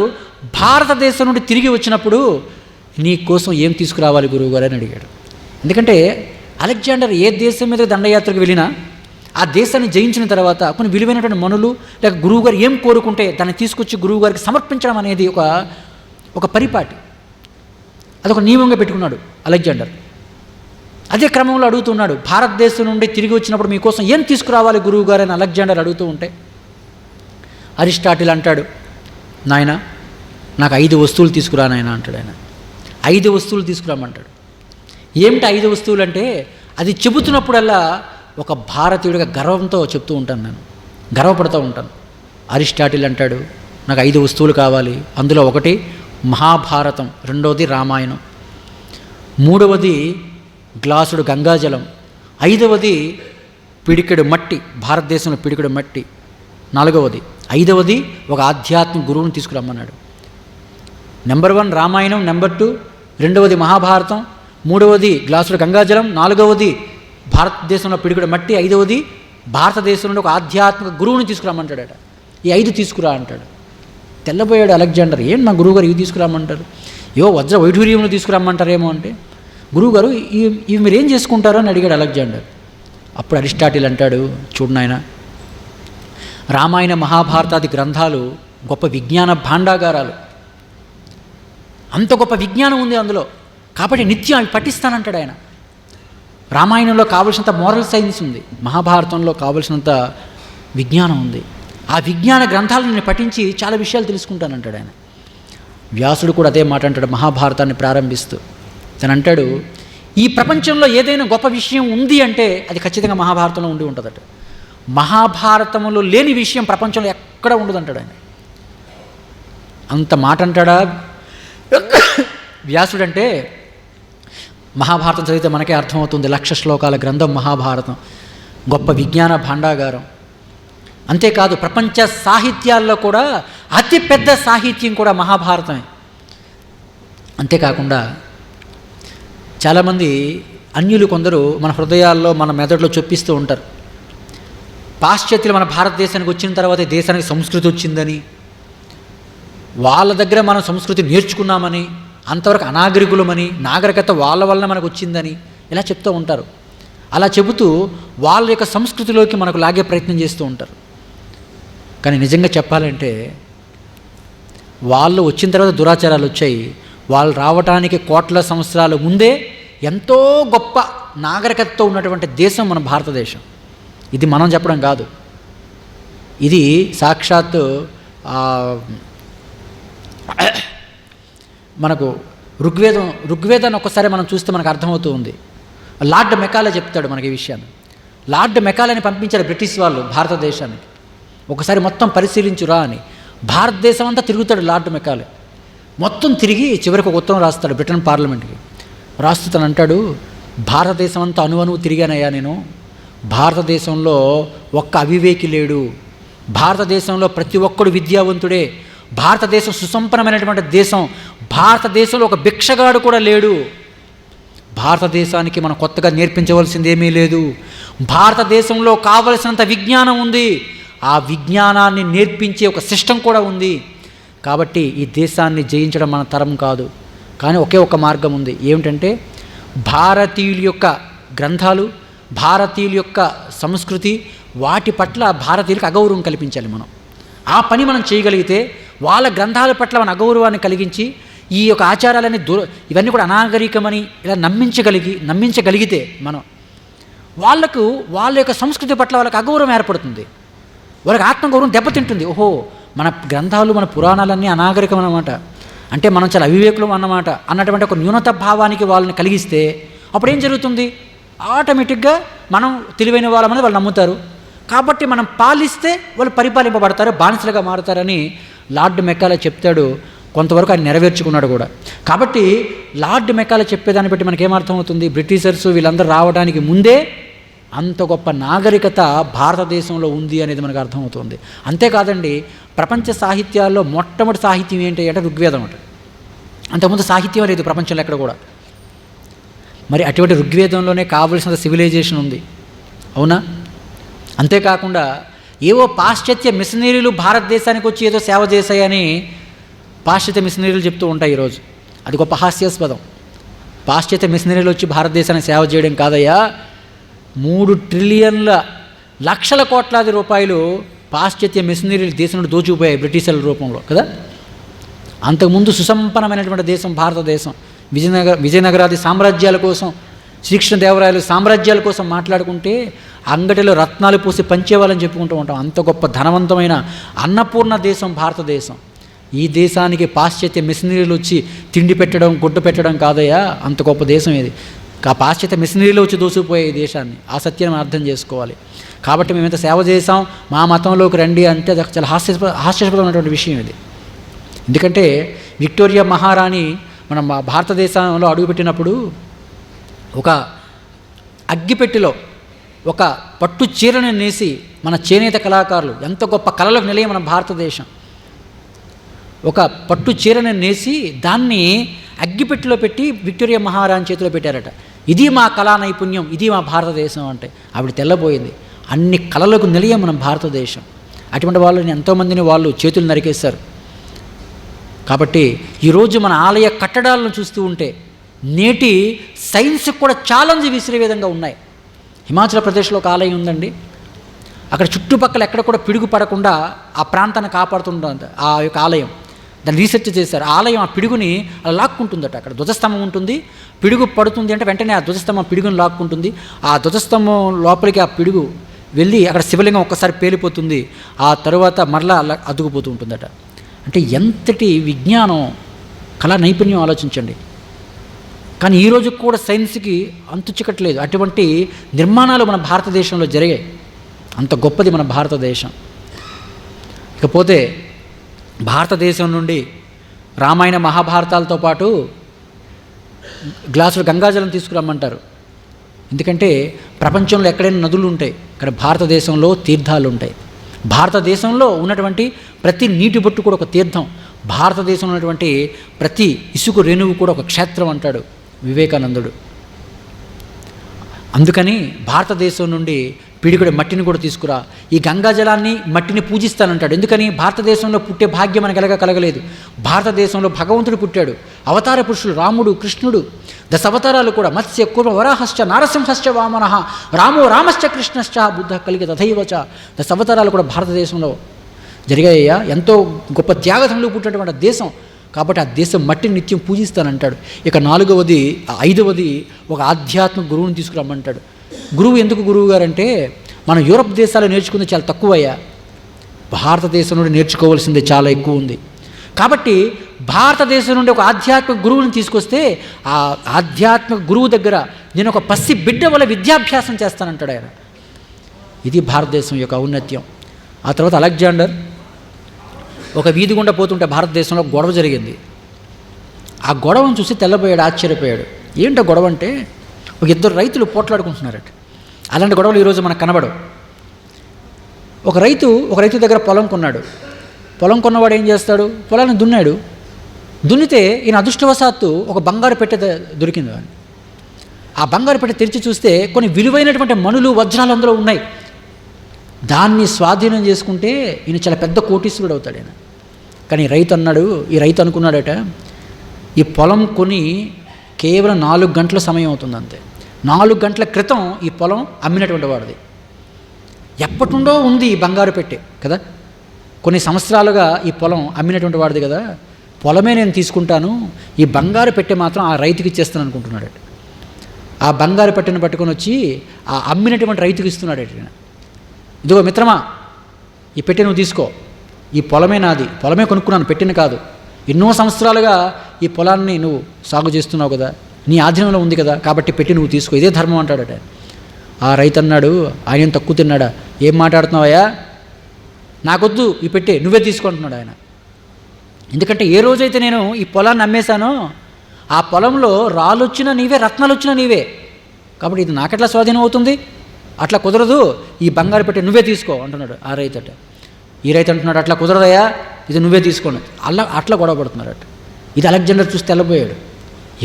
భారతదేశం నుండి తిరిగి వచ్చినప్పుడు నీ కోసం ఏం తీసుకురావాలి గురువుగారు అని అడిగాడు. ఎందుకంటే అలెగ్జాండర్ ఏ దేశం మీద దండయాత్రకు వెళ్ళినా ఆ దేశాన్ని జయించిన తర్వాత కొన్ని విలువైనటువంటి మనులు లేక గురువుగారు ఏం కోరుకుంటే దాన్ని తీసుకొచ్చి గురువుగారికి సమర్పించడం అనేది ఒక పరిపాటి, అదొక నియమంగా పెట్టుకున్నాడు అలెగ్జాండర్. అదే క్రమంలో అడుగుతున్నాడు, భారతదేశం నుండి తిరిగి వచ్చినప్పుడు మీకోసం ఏం తీసుకురావాలి గురువుగారు అని అలెగ్జాండర్ అడుగుతూ ఉంటే అరిస్టాటిల్ అంటాడు, నాయన నాకు 5 వస్తువులు తీసుకురా నాయన అంటాడు. ఆయన 5 వస్తువులు తీసుకురామంటాడు. ఏమిటి 5 వస్తువులు అంటే, అది చెబుతున్నప్పుడల్లా ఒక భారతీయుడిగా గర్వంతో చెప్తూ ఉంటాను, నేను గర్వపడుతూ ఉంటాను. అరిస్టాటిల్ అంటాడు, నాకు 5 వస్తువులు కావాలి. అందులో ఒకటి మహాభారతం, రెండవది రామాయణం, మూడవది గ్లాసుడు గంగాజలం, 5వది పిడికెడు మట్టి, భారతదేశంలో పిడికెడు మట్టి, 5వది ఒక ఆధ్యాత్మిక గురువుని తీసుకురమ్మన్నాడు. నెంబర్ 1 రామాయణం, నెంబర్ 2 రెండవది మహాభారతం, మూడవది గ్లాసుడు గంగాజలం, 4వది భారతదేశంలో పిడికెడు మట్టి, 5వది భారతదేశంలో ఒక ఆధ్యాత్మిక గురువుని తీసుకురమ్మంటాడట. ఈ 5 తీసుకురా అంటాడు. తెల్లబోయాడు అలెగ్జాండర్, ఏం నా గురువుగారు ఇవి తీసుకురమ్మంటారు, వజ్ర వైఢూర్యములు తీసుకురమ్మంటారేమో అంటే, గురువుగారు ఇవి మీరు ఏం చేసుకుంటారో అని అడిగాడు అలెగ్జాండర్. అప్పుడు అరిస్టాటిల్ అంటాడు, చూడు నాయన, రామాయణ మహాభారతాది గ్రంథాలు గొప్ప విజ్ఞాన భాండాగారాలు, అంత గొప్ప విజ్ఞానం ఉంది అందులో, కాబట్టి నిత్యం అవి పఠిస్తానంటాడు ఆయన. రామాయణంలో కావలసినంత మోరల్ సైన్స్ ఉంది, మహాభారతంలో కావలసినంత విజ్ఞానం ఉంది. ఆ విజ్ఞాన గ్రంథాలను నేను పఠించి చాలా విషయాలు తెలుసుకుంటానంటాడు ఆయన. వ్యాసుడు కూడా అదే మాట అంటాడు మహాభారతాన్ని ప్రారంభిస్తూ. తను అంటాడు, ఈ ప్రపంచంలో ఏదైనా గొప్ప విషయం ఉంది అంటే అది ఖచ్చితంగా మహాభారతంలో ఉండి ఉంటుందట. మహాభారతంలో లేని విషయం ప్రపంచంలో ఎక్కడ ఉండదంటాడు ఆయన. అంత మాట అంటాడా వ్యాసుడంటే? మహాభారతం చదివితే మనకే అర్థమవుతుంది, 1,00,000 శ్లోకాల గ్రంథం మహాభారతం, గొప్ప విజ్ఞాన భాండాగారం. అంతేకాదు ప్రపంచ సాహిత్యాల్లో కూడా అతిపెద్ద సాహిత్యం కూడా మహాభారతమే. అంతేకాకుండా చాలామంది అన్యులు కొందరు మన హృదయాల్లో మన మెదడులో చొప్పిస్తూ ఉంటారు, పాశ్చాత్యులు మన భారతదేశానికి వచ్చిన తర్వాత దేశానికి సంస్కృతి వచ్చిందని, వాళ్ళ దగ్గర మనం సంస్కృతి నేర్చుకున్నామని, అంతవరకు అనాగరికులమని, నాగరికత వాళ్ళ వలన మనకు వచ్చిందని ఇలా చెప్తూ ఉంటారు. అలా చెబుతూ వాళ్ళ యొక్క సంస్కృతిలోకి మనకు లాగే ప్రయత్నం చేస్తూ ఉంటారు. కానీ నిజంగా చెప్పాలంటే వాళ్ళు వచ్చిన తర్వాత దురాచారాలు వచ్చాయి. వాళ్ళు రావటానికి కోట్ల సంవత్సరాల ముందే ఎంతో గొప్ప నాగరికతతో ఉన్నటువంటి దేశం మన భారతదేశం. ఇది మనం చెప్పడం కాదు, ఇది సాక్షాత్తు మనకు ఋగ్వేదాన్ని ఒక్కసారి మనం చూస్తే మనకు అర్థమవుతూ ఉంది. లార్డ్ మెకాలే చెప్తాడు మనకి ఈ విషయాన్ని. లార్డ్ మెకాలేని పంపించారు బ్రిటిష్ వాళ్ళు భారతదేశానికి. ఒకసారి మొత్తం పరిశీలించురా అని. భారతదేశం అంతా తిరుగుతాడు లార్డ్ మెకాలే. మొత్తం తిరిగి చివరికి ఒక ఉత్తరం రాస్తాడు బ్రిటన్ పార్లమెంట్కి. రాస్తూ తను అంటాడు, భారతదేశం అంతా అణువణువు తిరిగానయ్యా నేను. భారతదేశంలో ఒక్క అవివేకి లేడు. భారతదేశంలో ప్రతి ఒక్కడు విద్యావంతుడే. భారతదేశం సుసంపన్నమైనటువంటి దేశం. భారతదేశంలో ఒక భిక్షగాడు కూడా లేడు. భారతదేశానికి మనం కొత్తగా నేర్పించవలసింది ఏమీ లేదు. భారతదేశంలో కావలసినంత విజ్ఞానం ఉంది. ఆ విజ్ఞానాన్ని నేర్పించే ఒక సిస్టమ్ కూడా ఉంది. కాబట్టి ఈ దేశాన్ని జయించడం మన తరం కాదు. కానీ ఒకే ఒక మార్గం ఉంది. ఏమిటంటే భారతీయుల యొక్క గ్రంథాలు, భారతీయుల యొక్క సంస్కృతి, వాటి పట్ల భారతీయులకు అగౌరవం కల్పించాలి మనం. ఆ పని మనం చేయగలిగితే, వాళ్ళ గ్రంథాల పట్ల మన అగౌరవాన్ని కలిగించి ఈ యొక్క ఆచారాలని ఇవన్నీ కూడా అనాగరికమని ఇలా నమ్మించగలిగితే మనం వాళ్ళకు వాళ్ళ యొక్క సంస్కృతి పట్ల వాళ్ళకి అగౌరవం ఏర్పడుతుంది. వాళ్ళకి ఆత్మగౌరవం దెబ్బతింటుంది. ఓహో, మన గ్రంథాలు మన పురాణాలన్నీ అనాగరికం అన్నమాట, అంటే మనం చాలా అవివేకులం అన్నమాట అన్నటువంటి ఒక న్యూనత భావానికి వాళ్ళని కలిగిస్తే అప్పుడు ఏం జరుగుతుంది? ఆటోమేటిక్గా మనం తెలివైన వాళ్ళమని వాళ్ళు నమ్ముతారు. కాబట్టి మనం పాలిస్తే వాళ్ళు పరిపాలింపబడతారు, బానిసలుగా మారుతారని లార్డ్ మెకాలే చెప్తాడు. కొంతవరకు ఆయన నెరవేర్చుకున్నాడు కూడా. కాబట్టి లార్డ్ మెకాలే చెప్పేదాన్ని బట్టి మనకేమర్థమవుతుంది? బ్రిటిషర్స్ వీళ్ళందరూ రావడానికి ముందే అంత గొప్ప నాగరికత భారతదేశంలో ఉంది అనేది మనకు అర్థమవుతుంది. అంతేకాదండి, ప్రపంచ సాహిత్యాల్లో మొట్టమొదటి సాహిత్యం ఏంటి అంటే ఋగ్వేదం అంట. అంతకుముందు సాహిత్యం లేదు ప్రపంచంలో ఎక్కడ కూడా. మరి అటువంటి ఋగ్వేదంలోనే కావలసిన సివిలైజేషన్ ఉంది, అవునా? అంతేకాకుండా ఏవో పాశ్చాత్య మిషనరీలు భారతదేశానికి వచ్చి ఏదో సేవ చేశాయని పాశ్చాత్య మిషనరీలు చెప్తూ ఉంటాయి ఈరోజు. అది గొప్ప హాస్యాస్పదం. పాశ్చాత్య మిషనరీలు వచ్చి భారతదేశానికి సేవ చేయడం కాదయ్యా, 3 ట్రిలియన్ల లక్షల కోట్లాది రూపాయలు పాశ్చాత్య మిషనరీలు దేశం నుండి దోచుకుపోయాయి బ్రిటిషర్ల రూపంలో కదా. అంతకుముందు సుసంపన్నమైనటువంటి దేశం భారతదేశం. విజయనగరాది సామ్రాజ్యాల కోసం, శ్రీకృష్ణదేవరాయలు సామ్రాజ్యాల కోసం మాట్లాడుకుంటే అంగటిలో రత్నాలు పోసి పంచేవాళ్ళని చెప్పుకుంటూ ఉంటాం. అంత గొప్ప ధనవంతమైన అన్నపూర్ణ దేశం భారతదేశం. ఈ దేశానికి పాశ్చాత్య మిషనరీలు వచ్చి తిండి పెట్టడం, గుడ్డ పెట్టడం కాదయ్యా, అంత గొప్ప దేశం ఇది. ఆ పాశ్చాత్య మిషనరీలు వచ్చి దోసుకుపోయే ఈ దేశాన్ని. ఆ సత్యాన్ని అర్థం చేసుకోవాలి. కాబట్టి మేమెంత సేవ చేసాం, మా మతంలోకి రండి అంటే అది చాలా హాస్యాస్పదమైనటువంటి విషయం ఇది. ఎందుకంటే విక్టోరియా మహారాణి మన భారతదేశంలో అడుగుపెట్టినప్పుడు ఒక అగ్గిపెట్టిలో ఒక పట్టు చీరను నేసి మన చేనేత కళాకారులు, ఎంత గొప్ప కళలకు నిలయం మన భారతదేశం, ఒక పట్టు చీరను నేసి దాన్ని అగ్గిపెట్టిలో పెట్టి విక్టోరియా మహారాణి చేతిలో పెట్టారట. ఇది మా కళా నైపుణ్యం, ఇది మా భారతదేశం అంటే ఆవిడ తెల్లబోయింది. అన్ని కళలకు నిలయం మన భారతదేశం. అటువంటి వాళ్ళని ఎంతోమందిని వాళ్ళు చేతులు నరికేస్తారు. కాబట్టి ఈరోజు మన ఆలయ కట్టడాలను చూస్తూ ఉంటే నేటి సైన్స్కి కూడా ఛాలెంజ్ విసిరే విధంగా ఉన్నాయి. హిమాచల్ ప్రదేశ్లో ఒక ఆలయం ఉందండి. అక్కడ చుట్టుపక్కల ఎక్కడ కూడా పిడుగు పడకుండా ఆ ప్రాంతాన్ని కాపాడుతుంటుంది ఆ యొక్క ఆలయం. దాన్ని రీసెర్చ్ చేశారు. ఆలయం ఆ పిడుగుని అలా లాక్కుంటుందట. అక్కడ ధ్వజస్తంభం ఉంటుంది, పిడుగు పడుతుంది అంటే వెంటనే ఆ ధ్వజస్తంభం పిడుగుని లాక్కుంటుంది. ఆ ధ్వజస్తంభం లోపలికి ఆ పిడుగు వెళ్ళి అక్కడ శివలింగం ఒక్కసారి పేలిపోతుంది. ఆ తరువాత మరలా అలా అదుగుపోతూ ఉంటుందట. అంటే ఎంతటి విజ్ఞానం, కళా నైపుణ్యం ఆలోచించండి. కానీ ఈరోజు కూడా సైన్స్కి అంతు చిక్కట్లేదు. అటువంటి నిర్మాణాలు మన భారతదేశంలో జరిగాయి. అంత గొప్పది మన భారతదేశం. ఇకపోతే భారతదేశం నుండి రామాయణ మహాభారతాలతో పాటు గ్లాసులు గంగాజలం తీసుకురమ్మంటారు. ఎందుకంటే ప్రపంచంలో ఎక్కడైనా నదులు ఉంటాయి, ఇక్కడ భారతదేశంలో తీర్థాలు ఉంటాయి. భారతదేశంలో ఉన్నటువంటి ప్రతి నీటి బొట్టు కూడా ఒక తీర్థం. భారతదేశంలో ఉన్నటువంటి ప్రతి ఇసుక రేణువు కూడా ఒక క్షేత్రం అంటాడు వివేకానందుడు. అందుకని భారతదేశం నుండి పిడికుడి మట్టిని కూడా తీసుకురా, ఈ గంగాజలాన్ని మట్టిని పూజిస్తానంటాడు. ఎందుకని? భారతదేశంలో పుట్టే భాగ్యం మనకు కలగలేదు. భారతదేశంలో భగవంతుడు పుట్టాడు. అవతార పురుషులు రాముడు, కృష్ణుడు, దశావతారాలు కూడా మత్స్య కూర్మ వరాహశ్చ నారసింహశ్చ వామనః రామో రామశ్చ కృష్ణశ్చ బుద్ధ కలిగి తథైవచ. దశావతారాలు కూడా భారతదేశంలో జరిగాయ్యా. ఎంతో గొప్ప త్యాగధనులు పుట్టినటువంటి దేశం. కాబట్టి ఆ దేశం మట్టిని నిత్యం పూజిస్తానంటాడు. ఇక 4వది 5వది ఒక ఆధ్యాత్మిక గురువుని తీసుకురమ్మంటాడు. గురువు ఎందుకు గురువు గారంటే మన యూరప్ దేశాలు నేర్చుకుంది చాలా తక్కువయ్యా, భారతదేశం నుండి నేర్చుకోవాల్సింది చాలా ఎక్కువ ఉంది. కాబట్టి భారతదేశం నుండి ఒక ఆధ్యాత్మిక గురువుని తీసుకొస్తే ఆ ఆధ్యాత్మిక గురువు దగ్గర నేను ఒక పసి బిడ్డ వల్ల విద్యాభ్యాసం చేస్తానంటాడు ఆయన. ఇది భారతదేశం యొక్క ఔన్నత్యం. ఆ తర్వాత అలెగ్జాండర్ ఒక వీధి గుండా పోతుంటే భారతదేశంలో గొడవ జరిగింది. ఆ గొడవను చూసి తెల్లబోయాడు, ఆశ్చర్యపోయాడు. ఏంటో గొడవ అంటే ఒక ఇద్దరు రైతులు పోట్లాడుకుంటున్నారట. అలాంటి గొడవలు ఈరోజు మనకు కనబడవు. ఒక రైతు దగ్గర పొలం కొన్నాడు. పొలం కొన్నవాడు ఏం చేస్తాడు, పొలాన్ని దున్నాడు. దున్నితే ఈయన అదృష్టవశాత్తు ఒక బంగారు పెట్టె దొరికింది. ఆ బంగారు పెట్టె తెరిచి చూస్తే కొన్ని విలువైనటువంటి మణులు, వజ్రాలు అందులో ఉన్నాయి. దాన్ని స్వాధీనం చేసుకుంటే ఈయన చాలా పెద్ద కోటీశ్వరుడు అవుతాడు ఆయన. కానీ ఈ రైతు అనుకున్నాడట, ఈ పొలం కొని కేవలం 4 గంటల సమయం అవుతుంది అంతే. 4 గంటల క్రితం ఈ పొలం అమ్మినటువంటి వాడిది. ఎప్పటి నుండో ఉంది ఈ బంగారు పెట్టె కదా, కొన్ని సంవత్సరాలుగా ఈ పొలం అమ్మినటువంటి వాడిది కదా, పొలమే నేను తీసుకుంటాను, ఈ బంగారు పెట్టె మాత్రం ఆ రైతుకి ఇచ్చేస్తాను అనుకుంటున్నాడట. ఆ బంగారు పెట్టెను పట్టుకొని వచ్చి ఆ అమ్మినటువంటి రైతుకి ఇస్తున్నాడట. ఇదిగో మిత్రమా, ఈ పెట్టె నువ్వు తీసుకో, ఈ పొలమే నాది, పొలమే కొనుక్కున్నాను, పెట్టెను కాదు. ఎన్నో సంవత్సరాలుగా ఈ పొలాన్ని నువ్వు సాగు చేస్తున్నావు కదా, నీ ఆధీనంలో ఉంది కదా, కాబట్టి పెట్టి నువ్వు తీసుకో, ఇదే ధర్మం అంటాడట. ఆ రైతు అన్నాడు, ఆయన తక్కువ తిన్నాడా, ఏం మాట్లాడుతున్నావయ్యా, నాకొద్దు ఈ పెట్టే, నువ్వే తీసుకుంటున్నాడు ఆయన. ఎందుకంటే ఏ రోజైతే నేను ఈ పొలాన్ని అమ్మేశానో ఆ పొలంలో రాళ్ళు వచ్చినా నీవే, రత్నాలు వచ్చినా నీవే, కాబట్టి ఇది నాకెట్లా స్వాధీనం అవుతుంది, అట్లా కుదరదు, ఈ బంగారు పెట్టే నువ్వే తీసుకో అంటున్నాడు ఆ రైతు అట. ఈ రైతు అంటున్నాడు, అట్లా కుదరదయ్యా, ఇది నువ్వే తీసుకోండి. అట్లా గొడవ పడుతున్నారట. ఇది అలెగ్జాండర్ చూసి తెల్లబోయాడు,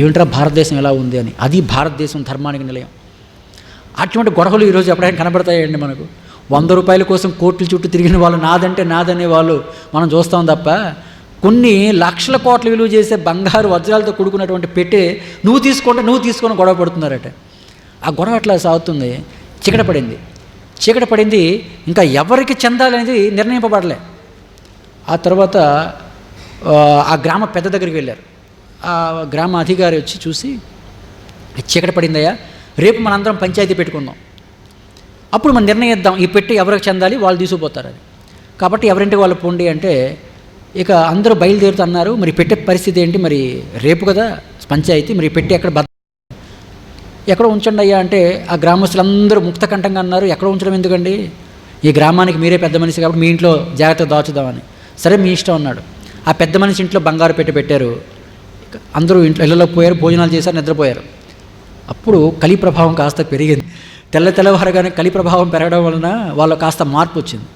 ఏమిట్రా భారతదేశం ఎలా ఉంది అని. అది భారతదేశం ధర్మానికి నిలయం. అటువంటి గొడవలు ఈరోజు ఎప్పుడైనా కనబడతాయండి మనకు. 100 రూపాయల కోసం కోట్ల చుట్టూ తిరిగిన వాళ్ళు, నాదంటే నాదనే వాళ్ళు మనం చూస్తాం తప్ప, కొన్ని లక్షల కోట్ల విలువ చేసే బంగారు వజ్రాలతో కూడుకున్నటువంటి పెట్టే నువ్వు తీసుకొని గొడవ పడుతున్నారట. ఆ గొడవ అట్లా సాగుతుంది. చీకట పడింది, ఇంకా ఎవరికి చెందాలనేది నిర్ణయింపబడలే. ఆ తర్వాత ఆ గ్రామ పెద్ద దగ్గరికి వెళ్ళారు. ఆ గ్రామ అధికారి వచ్చి చూసి, చీకట పడిందయ్యా, రేపు మనందరం పంచాయతీ పెట్టుకుందాం, అప్పుడు మనం నిర్ణయిద్దాం ఈ పెట్టి ఎవరికి చెందాలి, వాళ్ళు తీసుకుపోతారని. కాబట్టి ఎవరింటికి వాళ్ళు పోండి అంటే ఇక అందరూ బయలుదేరుతున్నారు. మరి పెట్టే పరిస్థితి ఏంటి, మరి రేపు కదా పంచాయతీ, మరి పెట్టి ఎక్కడ ఉంచండి అయ్యా అంటే ఆ గ్రామస్తులందరూ ముక్తకంఠంగా అన్నారు, ఎక్కడ ఉంచడం ఎందుకండి, ఈ గ్రామానికి మీరే పెద్ద మనిషి కాబట్టి మీ ఇంట్లో జాగ్రత్తగా దాచుదామని. సరే మీ ఇష్టం అన్నాడు. ఆ పెద్ద మనిషి ఇంట్లో బంగారు పెట్టారు. అందరూ ఇళ్ళలో పోయారు, భోజనాలు చేశారు, నిద్రపోయారు. అప్పుడు కలి ప్రభావం కాస్త పెరిగింది. తెల్లవారగానే కలి ప్రభావం పెరగడం వలన వాళ్ళు కాస్త మార్పు వచ్చింది.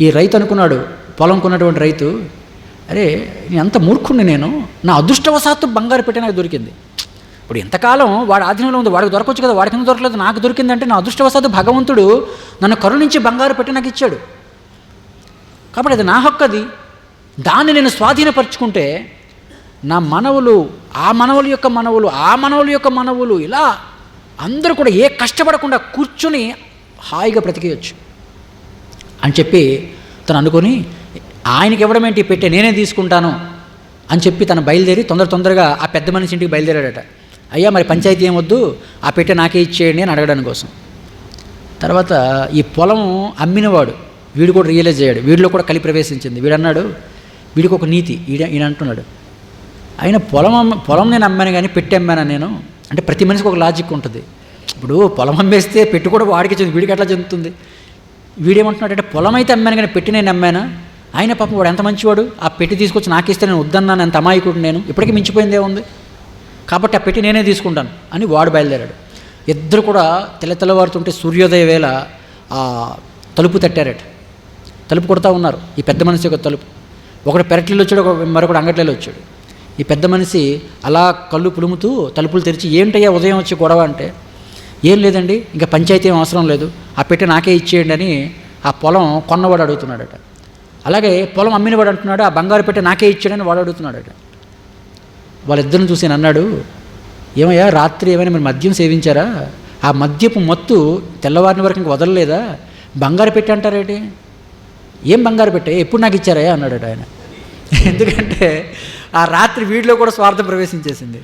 ఈ రైతు అనుకున్నాడు, పొలం కొన్నటువంటి రైతు, అరే అంత మూర్ఖుణ్ణి నేను, నా అదృష్టవశాత్తు బంగారు పెట్టె నాకు దొరికింది. ఇప్పుడు ఎంతకాలం వాడి ఆధీనంలో ఉంది, వాడికి దొరకవచ్చు కదా, వాడికి ఎందుకు దొరకలేదు, నాకు దొరికిందంటే నా అదృష్టవశాత్తు భగవంతుడు నన్ను కరుణించి బంగారు పెట్టె నాకు ఇచ్చాడు, కాబట్టి అది నా హక్కు. అది దాన్ని నేను స్వాధీనపరుచుకుంటే నా మనవులు, ఆ మనవుల యొక్క మనవులు, ఆ మనవుల యొక్క మనవులు, ఇలా అందరూ కూడా ఏ కష్టపడకుండా కూర్చుని హాయిగా బ్రతికేయచ్చు అని చెప్పి తను అనుకొని, ఆయనకి ఇవ్వడం ఏంటి పెట్టే, నేనే తీసుకుంటాను అని చెప్పి తను బయలుదేరి తొందరగా ఆ పెద్ద మనిషి ఇంటికి బయలుదేరాడట. అయ్యా మరి పంచాయతీ ఏమొద్దు, ఆ పెట్టె నాకే ఇచ్చేయండి అని అడగడానికి కోసం. తర్వాత ఈ పొలం అమ్మినవాడు వీడు కూడా రియలైజ్ అయ్యాడు, వీడిలో కూడా కలి ప్రవేశించింది. వీడన్నాడు, వీడికి ఒక నీతి, ఈయన అంటున్నాడు, అయినా పొలం నేను అమ్మాను కానీ పెట్టి అమ్మానా నేను అంటే, ప్రతి మనిషికి ఒక లాజిక్ ఉంటుంది. ఇప్పుడు పొలం అమ్మేస్తే పెట్టి కూడా వాడికి చెంది, వీడికి ఎట్లా చెందుతుంది. వీడేమంటున్నాడు అంటే, పొలం అయితే అమ్మాను కానీ పెట్టి నేను అమ్మానా, ఆయన పాపం వాడు ఎంత మంచివాడు, ఆ పెట్టి తీసుకొచ్చి నాకు ఇస్తే నేను వద్దన్నాను, ఎంత అమాయకుడు నేను, ఇప్పటికీ మించిపోయిందే ఉంది, కాబట్టి ఆ పెట్టి నేనే తీసుకుంటాను అని వాడు బయలుదేరాడు. ఇద్దరు కూడా తెల్లవారుతుంటే సూర్యోదయ వేళ ఆ తలుపు తట్టారట. తలుపు కొడతా ఉన్నారు, ఈ పెద్ద మనిషి యొక్క తలుపు. ఒకడు పెరట్లలో వచ్చాడు, మరొకడు అంగట్లలో వచ్చాడు. ఈ పెద్ద మనిషి అలా కళ్ళు పులుముతూ తలుపులు తెరిచి, ఏంటయ్యా ఉదయం వచ్చి గొడవ అంటే, ఏం లేదండి, ఇంకా పంచాయతీ ఏం అవసరం లేదు, ఆ పెట్టి నాకే ఇచ్చేయండి అని ఆ పొలం కొన్నవాడు అడుగుతున్నాడట. అలాగే పొలం అమ్మినవాడు అంటున్నాడు, ఆ బంగారు పెట్టి నాకే ఇచ్చాడని వాడు అడుగుతున్నాడట. వాళ్ళిద్దరిని చూసి అన్నాడు, ఏమయ్యా రాత్రి ఏమైనా మీరు మద్యం సేవించారా, ఆ మద్యపు మత్తు తెల్లవారిన వరకు ఇంక వదలలేదా, బంగారు పెట్టి అంటారేంటి, ఏం బంగారు పెట్టే, ఎప్పుడు నాకు ఇచ్చారా అన్నాడట ఆయన. ఎందుకంటే ఆ రాత్రి వీడిలో కూడా స్వార్థం ప్రవేశించేసింది.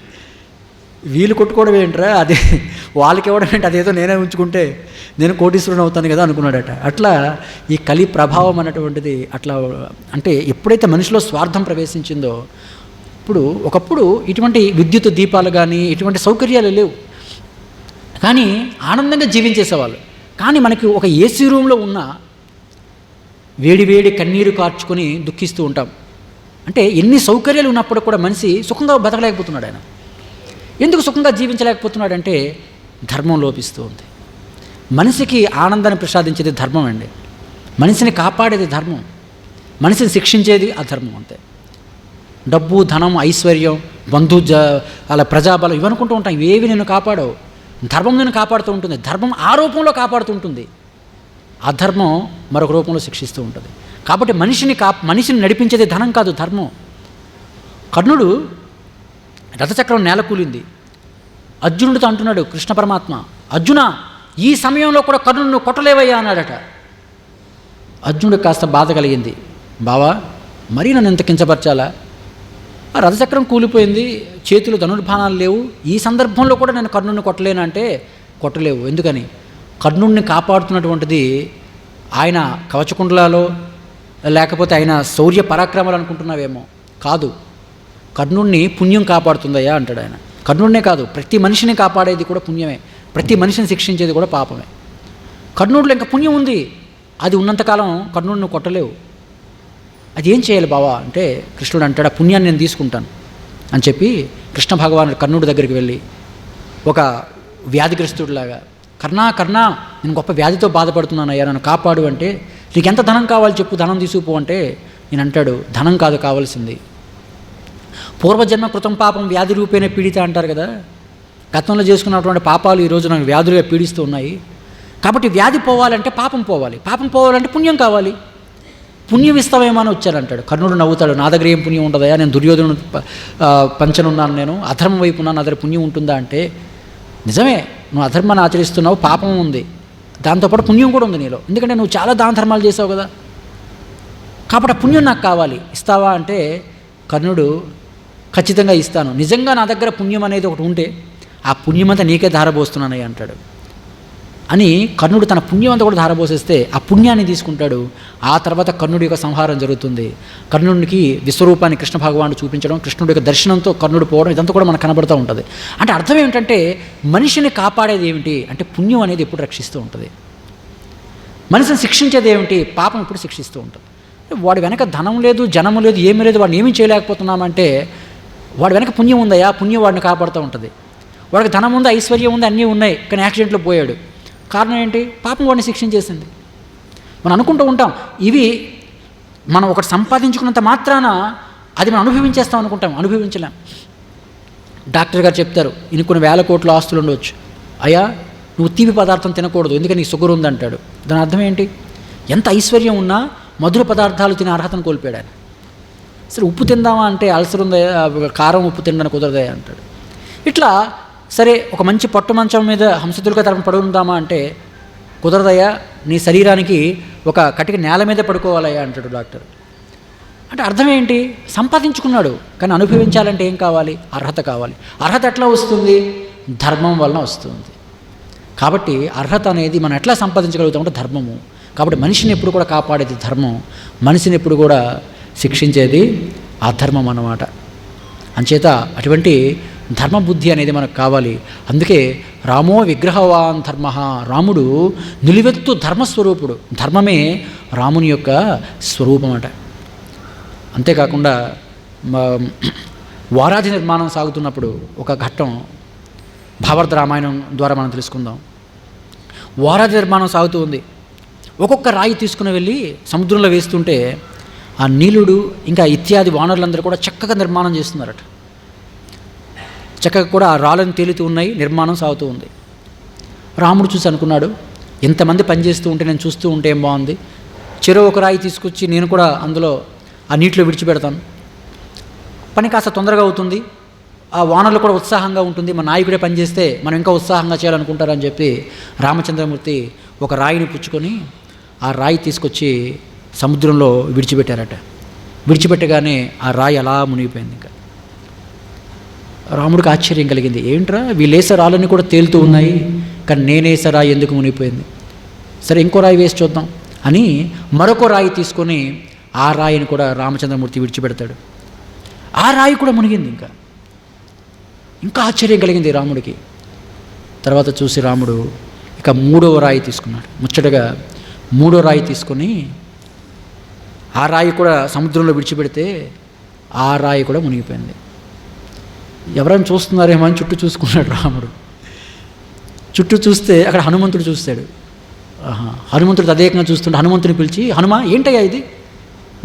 వీళ్ళు కొట్టుకోవడం ఏంట్రా, అది వాళ్ళకి ఇవ్వడం ఏంటి, అదేదో నేనే ఉంచుకుంటే నేను కోటీశ్వరుని అవుతాను కదా అనుకున్నాడట. అట్లా ఈ కలి ప్రభావం అన్నటువంటిది అట్లా, అంటే ఎప్పుడైతే మనిషిలో స్వార్థం ప్రవేశించిందో ఒకప్పుడు ఇటువంటి విద్యుత్ దీపాలు కానీ ఇటువంటి సౌకర్యాలు లేవు, కానీ ఆనందంగా జీవించేసేవాళ్ళు. కానీ మనకి ఒక ఏసీ రూమ్లో ఉన్న వేడి కన్నీరు కార్చుకొని దుఃఖిస్తూ ఉంటాం. అంటే ఎన్ని సౌకర్యాలు ఉన్నప్పుడు కూడా మనిషి సుఖంగా బతకలేకపోతున్నాడు. ఆయన ఎందుకు సుఖంగా జీవించలేకపోతున్నాడంటే ధర్మం లోపిస్తూ ఉంది. మనిషికి ఆనందాన్ని ప్రసాదించేది ధర్మం అండి. మనిషిని కాపాడేది ధర్మం, మనిషిని శిక్షించేది అధర్మం. అంతే. డబ్బు, ధనం, ఐశ్వర్యం, అలా ప్రజాబలం ఇవనుకుంటూ ఉంటాం. ఇవేవి నేను కాపాడవు. ధర్మం నేను కాపాడుతూ ఉంటుంది. ధర్మం ఆ రూపంలో కాపాడుతూ ఉంటుంది, అధర్మం మరొక రూపంలో శిక్షిస్తూ ఉంటుంది. కాబట్టి మనిషిని నడిపించేది ధనం కాదు, ధర్మం. కర్ణుడు రథచక్రం నేల కూలింది. అర్జునుడితో అంటున్నాడు కృష్ణ పరమాత్మ, అర్జున ఈ సమయంలో కూడా కర్ణుడిని కొట్టలేవయ్యా అన్నాడట. అర్జునుడికి కాస్త బాధ కలిగింది. బావా, మరీ నన్ను ఎంత కించపరచాలా? ఆ రథచక్రం కూలిపోయింది, చేతులు ధనుర్బాణాలు లేవు, ఈ సందర్భంలో కూడా నేను కర్ణుడిని కొట్టలేనంటే కొట్టలేవు. ఎందుకని? కర్ణుడిని కాపాడుతున్నటువంటిది ఆయన కవచకుండలాలో లేకపోతే ఆయన శౌర్య పరాక్రమాలు అనుకుంటున్నావేమో, కాదు. కర్ణుడిని పుణ్యం కాపాడుతుందయ్యా అంటాడు ఆయన. కర్ణుడినే కాదు, ప్రతి మనిషిని కాపాడేది కూడా పుణ్యమే, ప్రతి మనిషిని శిక్షించేది కూడా పాపమే. కర్ణుడిలో ఇంకా పుణ్యం ఉంది, అది ఉన్నంతకాలం కర్ణుడిని కొట్టలేవు. అది ఏం చేయాలి బావా అంటే కృష్ణుడు అంటాడు, ఆ పుణ్యాన్ని నేను తీసుకుంటాను అని చెప్పి కృష్ణ భగవానుడు కర్ణుడి దగ్గరికి వెళ్ళి ఒక వ్యాధిగ్రస్తుడిలాగా, కర్ణా నేను గొప్ప వ్యాధితో బాధపడుతున్నాను అయ్యా, నన్ను కాపాడు అంటే, నీకు ఎంత ధనం కావాలి చెప్పు, ధనం తీసుకుపో అంటే నేను అంటాడు, ధనం కాదు కావాల్సింది, పూర్వజన్మ కృతం పాపం వ్యాధి రూపేణ పీడిత అంటారు కదా. గతంలో చేసుకున్నటువంటి పాపాలు ఈరోజు నాకు వ్యాధులుగా పీడిస్తూ ఉన్నాయి. కాబట్టి వ్యాధి పోవాలంటే పాపం పోవాలి, పాపం పోవాలంటే పుణ్యం కావాలి. పుణ్యం ఇస్తావేమో అని వచ్చారంటాడు. కర్ణుడు నవ్వుతాడు, నా దగ్గర ఏం పుణ్యం ఉండదయా, నేను దుర్యోధను పంచనున్నాను, నేను అధర్మం వైపు ఉన్నాను, నా దగ్గర పుణ్యం ఉంటుందా అంటే, నిజమే నువ్వు అధర్మాన్ని ఆచరిస్తున్నావు, పాపం ఉంది, దాంతోపాటు పుణ్యం కూడా ఉంది నీలో, ఎందుకంటే నువ్వు చాలా దాన ధర్మాలు చేసావు కదా, కాబట్టి ఆ పుణ్యం నాకు కావాలి, ఇస్తావా అంటే కర్ణుడు ఖచ్చితంగా ఇస్తాను, నిజంగా నా దగ్గర పుణ్యం అనేది ఒకటి ఉంటే ఆ పుణ్యమంతా నీకే ధారపోస్తున్నానయ్య అంటాడు. అని కర్ణుడు తన పుణ్యం అంతా కూడా ధారపోసేస్తే ఆ పుణ్యాన్ని తీసుకుంటాడు. ఆ తర్వాత కర్ణుడి యొక్క సంహారం జరుగుతుంది. కర్ణుడికి విశ్వరూపాన్ని కృష్ణ భగవానుడు చూపించడం, కృష్ణుడి యొక్క దర్శనంతో కర్ణుడు పోవడం, ఇదంతా కూడా మనకు కనబడుతూ ఉంటుంది. అంటే అర్థం ఏమిటంటే మనిషిని కాపాడేది ఏమిటి అంటే పుణ్యం అనేది ఎప్పుడు రక్షిస్తూ ఉంటుంది. మనిషిని శిక్షించేది ఏమిటి? పాపం ఎప్పుడు శిక్షిస్తూ ఉంటుంది. వాడి వెనక ధనం లేదు, జనము లేదు, ఏమీ లేదు, వాడిని ఏమీ చేయలేకపోతున్నామంటే వాడి వెనక పుణ్యం ఉందయా, పుణ్యం వాడిని కాపాడుతూ ఉంటుంది. వాడికి ధనం ఉంది, ఐశ్వర్యం ఉంది, అన్నీ ఉన్నాయి, కానీ యాక్సిడెంట్లో పోయాడు. కారణం ఏంటి? పాపం వాడిని శిక్షించేసింది. మనం అనుకుంటూ ఉంటాం ఇవి మనం ఒకటి సంపాదించుకున్నంత మాత్రాన అది మనం అనుభవించేస్తాం అనుకుంటాం, అనుభవించలేం. డాక్టర్ గారు చెప్తారు, ఇన్ని కొన్ని వేల కోట్ల ఆస్తులు ఉండవచ్చు, అయ్యా నువ్వు తీపి పదార్థం తినకూడదు ఎందుకని నీకు షుగర్ ఉందంటాడు. దాని అర్థం ఏంటి? ఎంత ఐశ్వర్యం ఉన్నా మధుర పదార్థాలు తినే అర్హతను కోల్పోయాడు ఆయన. సరే ఉప్పు తిందామా అంటే అల్సర్ ఉందా, కారం ఉప్పు తినడానికి కుదరదా అంటాడు. ఇట్లా సరే ఒక మంచి పట్టు మంచం మీద హంసతులుగా తరపున పడుకుందామా అంటే కుదరదయ్యా, నీ శరీరానికి ఒక కటిక నేల మీద పడుకోవాలయ్యా అంటాడు డాక్టర్. అంటే అర్థం ఏంటి? సంపాదించుకున్నాడు, కానీ అనుభవించాలంటే ఏం కావాలి? అర్హత కావాలి. అర్హత ఎట్లా వస్తుంది? ధర్మం వలన వస్తుంది. కాబట్టి అర్హత అనేది మనం ఎట్లా సంపాదించగలుగుతామంటే ధర్మము. కాబట్టి మనిషిని ఎప్పుడు కూడా కాపాడేది ధర్మం, మనిషిని ఎప్పుడు కూడా శిక్షించేది అధర్మం అన్నమాట. అంచేత అటువంటి ధర్మబుద్ధి అనేది మనకు కావాలి. అందుకే రామో విగ్రహవాన్ ధర్మ, రాముడు నిలువెత్తు ధర్మస్వరూపుడు, ధర్మమే రాముని యొక్క స్వరూపం అట. అంతేకాకుండా వారాధి నిర్మాణం సాగుతున్నప్పుడు ఒక ఘట్టం భారత రామాయణం ద్వారా మనం తెలుసుకుందాం. వారాధి నిర్మాణం సాగుతూ ఉంది. ఒక్కొక్క రాయి తీసుకుని వెళ్ళి సముద్రంలో వేస్తుంటే ఆ నీలుడు ఇంకా ఇత్యాది వానరులందరూ కూడా చక్కగా నిర్మాణం చేస్తున్నారట. చక్కగా కూడా ఆ రాళ్ళని తేలుతూ ఉన్నాయి, నిర్మాణం సాగుతూ ఉంది. రాముడు చూసి అనుకున్నాడు, ఎంతమంది పనిచేస్తూ ఉంటే నేను చూస్తూ ఉంటే ఏం బాగుంది, చెరో ఒక రాయి తీసుకొచ్చి నేను కూడా అందులో ఆ నీటిలో విడిచిపెడతాను, పని కాస్త తొందరగా అవుతుంది, ఆ వానర్లు కూడా ఉత్సాహంగా ఉంటుంది, మన నాయకుడే పనిచేస్తే మనం ఇంకా ఉత్సాహంగా చేయాలనుకుంటారని చెప్పి రామచంద్రమూర్తి ఒక రాయిని పుచ్చుకొని ఆ రాయి తీసుకొచ్చి సముద్రంలో విడిచిపెట్టారట. విడిచిపెట్టగానే ఆ రాయి అలా మునిగిపోయింది. ఇంకా రాముడికి ఆశ్చర్యం కలిగింది, ఏంట్రా వీళ్ళేసే రాళ్ళన్నీ కూడా తేలుతూ ఉన్నాయి, కానీ నేనేసే రాయి ఎందుకు మునిగిపోయింది, సరే ఇంకో రాయి వేసి చూద్దాం అని మరొక రాయి తీసుకొని ఆ రాయిని కూడా రామచంద్రమూర్తి విడిచిపెడతాడు. ఆ రాయి కూడా మునిగింది. ఇంకా ఆశ్చర్యం కలిగింది రాముడికి. తర్వాత చూసి రాముడు ఇక 3వ రాయి తీసుకున్నాడు. ముచ్చటగా 3వ రాయి తీసుకొని ఆ రాయి కూడా సముద్రంలో విడిచిపెడితే ఆ రాయి కూడా మునిగిపోయింది. ఎవరైనా చూస్తున్నారేమో అని చుట్టూ చూసుకున్నాడు రాముడు. చుట్టూ చూస్తే అక్కడ హనుమంతుడు చూస్తాడు. హనుమంతుడు తదేకంగా చూస్తుంటే హనుమంతుని పిలిచి, హనుమ ఏంటయ్యా ఇది?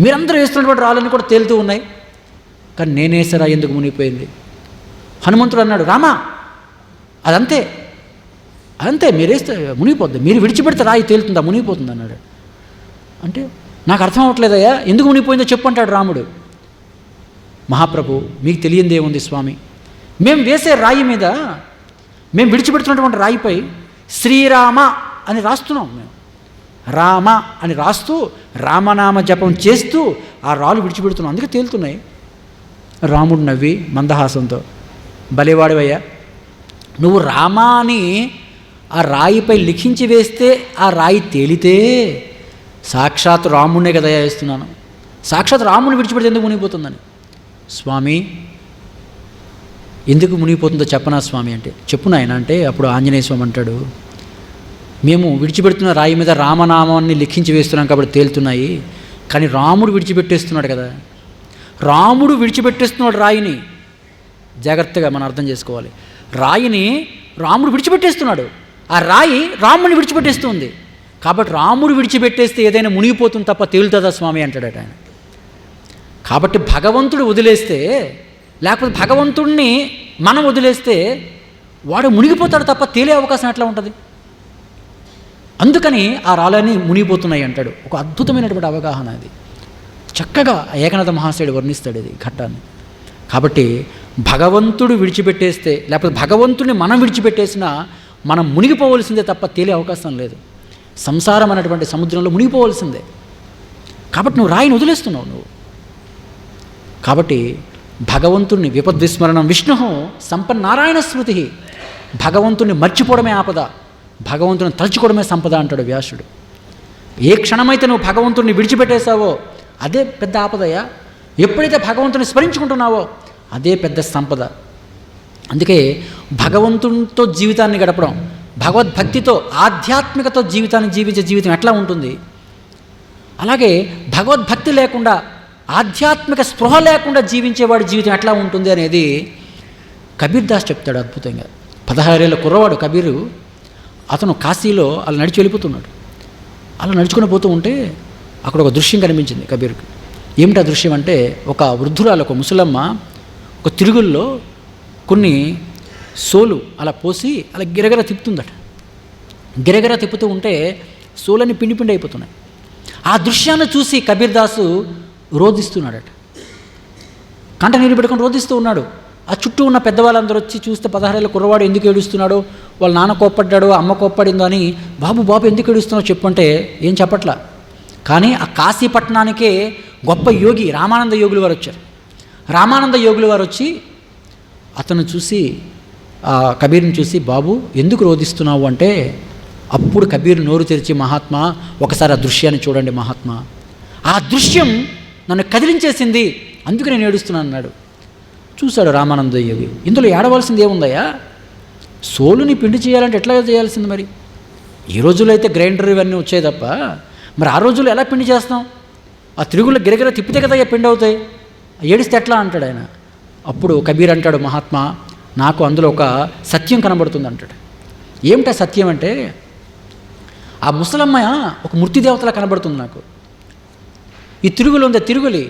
మీరందరూ వేస్తున్నటువంటి రాళ్ళని కూడా తేలుతూ ఉన్నాయి, కానీ నేనేసరా ఎందుకు మునిగిపోయింది? హనుమంతుడు అన్నాడు, రామా అదంతే మీరేస్తే మునిగిపోద్ది, మీరు విడిచిపెడితే రాయి తేలుతుందా, మునిగిపోతుంది అన్నాడు. అంటే నాకు అర్థం అవ్వట్లేదయ్యా, ఎందుకు మునిగిపోయిందో చెప్పు అంటాడు రాముడు. మహాప్రభు మీకు తెలియందేముంది స్వామి, మేము వేసే రాయి మీద, మేము విడిచిపెడుతున్నటువంటి రాయిపై శ్రీరామ అని రాస్తున్నాం. మేము రామ అని రాస్తూ రామనామ జపం చేస్తూ ఆ రాళ్ళు విడిచిపెడుతున్నాం, అందుకే తేలుతున్నాయి. రాముడు నవ్వి మందహాసంతో, భలేవాడివయ్యా, నువ్వు రామ అని ఆ రాయిపై లిఖించి వేస్తే ఆ రాయి తేలితే సాక్షాత్ రాముడినే కదా వేస్తున్నాను, సాక్షాత్ రాముని విడిచిపెడితే ఎందుకు మునిగిపోతుందని. స్వామి ఎందుకు మునిగిపోతుందో చెప్పనా స్వామి అంటే, చెప్పు నాయన అంటే, అప్పుడు ఆంజనేయ స్వామి అంటాడు, మేము విడిచిపెడుతున్న రాయి మీద రామనామాన్ని లిఖించి వేస్తున్నాం కాబట్టి తేలుతున్నాయి, కానీ రాముడు విడిచిపెట్టేస్తున్నాడు కదా, రాముడు విడిచిపెట్టేస్తున్నాడు రాయిని. జాగ్రత్తగా మనం అర్థం చేసుకోవాలి. రాయిని రాముడు విడిచిపెట్టేస్తున్నాడు, ఆ రాయి రాముడిని విడిచిపెట్టేస్తుంది. కాబట్టి రాముడు విడిచిపెట్టేస్తే ఏదైనా మునిగిపోతుంది తప్ప తేలుతుందా స్వామి అంటాడట ఆయన. కాబట్టి భగవంతుడు వదిలేస్తే, లేకపోతే భగవంతుడిని మనం వదిలేస్తే వాడు మునిగిపోతాడు తప్ప తేలే అవకాశం ఎట్లా ఉంటుంది? అందుకని ఆ రాళ్ళని మునిగిపోతున్నాయి అంటాడు. ఒక అద్భుతమైనటువంటి అవగాహన అది. చక్కగా ఏకనాథ మహాశయుడు వర్ణిస్తాడు ఇది ఘట్టాన్ని. కాబట్టి భగవంతుడు విడిచిపెట్టేస్తే, లేకపోతే భగవంతుడిని మనం విడిచిపెట్టేసినా మనం మునిగిపోవలసిందే తప్ప తేలే అవకాశం లేదు. సంసారం అనేటువంటి సముద్రంలో మునిగిపోవలసిందే. కాబట్టి నువ్వు రాయిని వదిలేస్తున్నావు నువ్వు. కాబట్టి భగవంతుణ్ణి విపద్విస్మరణం విష్ణు సంపన్నారాయణ స్మృతి, భగవంతుణ్ణి మర్చిపోవడమే ఆపద, భగవంతుని తలుచుకోవడమే సంపద అంటాడు వ్యాసుడు. ఏ క్షణమైతే నువ్వు భగవంతుడిని విడిచిపెట్టేశావో అదే పెద్ద ఆపదయ్యా. ఎప్పుడైతే భగవంతుని స్మరించుకుంటున్నావో అదే పెద్ద సంపద. అందుకే భగవంతునితో జీవితాన్ని గడపడం, భగవద్భక్తితో ఆధ్యాత్మికతో జీవితాన్ని జీవించే జీవితం ఎట్లా ఉంటుంది, అలాగే భగవద్భక్తి లేకుండా ఆధ్యాత్మిక స్పృహ లేకుండా జీవించేవాడి జీవితం ఎట్లా ఉంటుంది అనేది కబీర్ దాస్ చెప్తాడు అద్భుతంగా. 16 ఏళ్ళ కుర్రవాడు కబీరు. అతను కాశీలో అలా నడిచి వెళ్ళిపోతున్నాడు. అలా నడుచుకుని పోతూ ఉంటే అక్కడ ఒక దృశ్యం కనిపించింది కబీర్కి. ఏమిటా దృశ్యం అంటే, ఒక వృద్ధురాలు, ఒక ముసలమ్మ ఒక తిరుగుల్లో కొన్ని సోలు అలా పోసి అలా గిరగిర తిప్పుతుందట. గిరగిర తిప్పుతూ ఉంటే సోలని పిండి పిండి అయిపోతున్నాయి. ఆ దృశ్యాన్ని చూసి కబీర్ దాసు రోధిస్తున్నాడట. కంట నీరు పెట్టుకొని రోధిస్తూ ఉన్నాడు. ఆ చుట్టూ ఉన్న పెద్దవాళ్ళందరూ వచ్చి చూస్తే 16 ఏళ్ళ కుర్రవాడు ఎందుకు ఏడుస్తున్నాడో, వాళ్ళ నాన్న కోప్పడ్డాడో అమ్మ కోప్పడిందో అని, బాబు ఎందుకు ఏడుస్తున్నావు చెప్పంటే ఏం చెప్పట్లా. కానీ ఆ కాశీపట్నానికే గొప్ప యోగి రామానంద యోగులు వారు వచ్చారు. రామానంద యోగులు వారు వచ్చి అతను చూసి, కబీర్ని చూసి, బాబు ఎందుకు రోధిస్తున్నావు అంటే, అప్పుడు కబీర్ నోరు తెరిచి, మహాత్మా ఒకసారి ఆ దృశ్యాన్ని చూడండి మహాత్మా, ఆ దృశ్యం నన్ను కదిలించేసింది, అందుకు నేను ఏడుస్తున్నాను అన్నాడు. చూశాడు రామానంద యోగి, ఇందులో ఏడవలసింది ఏముందయ్యా, సోలుని పిండి చేయాలంటే ఎట్లా చేయాల్సింది మరి? ఈ రోజుల్లో అయితే గ్రైండర్ ఇవన్నీ వచ్చాయి తప్ప, మరి ఆ రోజుల్లో ఎలా పిండి చేస్తాం? ఆ తిరుగుల్లో గిరగిర తిప్పితే కదా పిండి అవుతాయి, ఏడిస్తే ఎట్లా అంటాడు ఆయన. అప్పుడు కబీర్ అంటాడు, మహాత్మా నాకు అందులో ఒక సత్యం కనబడుతుంది అంటాడు. ఏమిటా సత్యం అంటే, ఆ ముసలమ్మ ఒక మూర్తి దేవతలా కనబడుతుంది నాకు. ఈ తిరుగులు ఉంది, తిరుగులి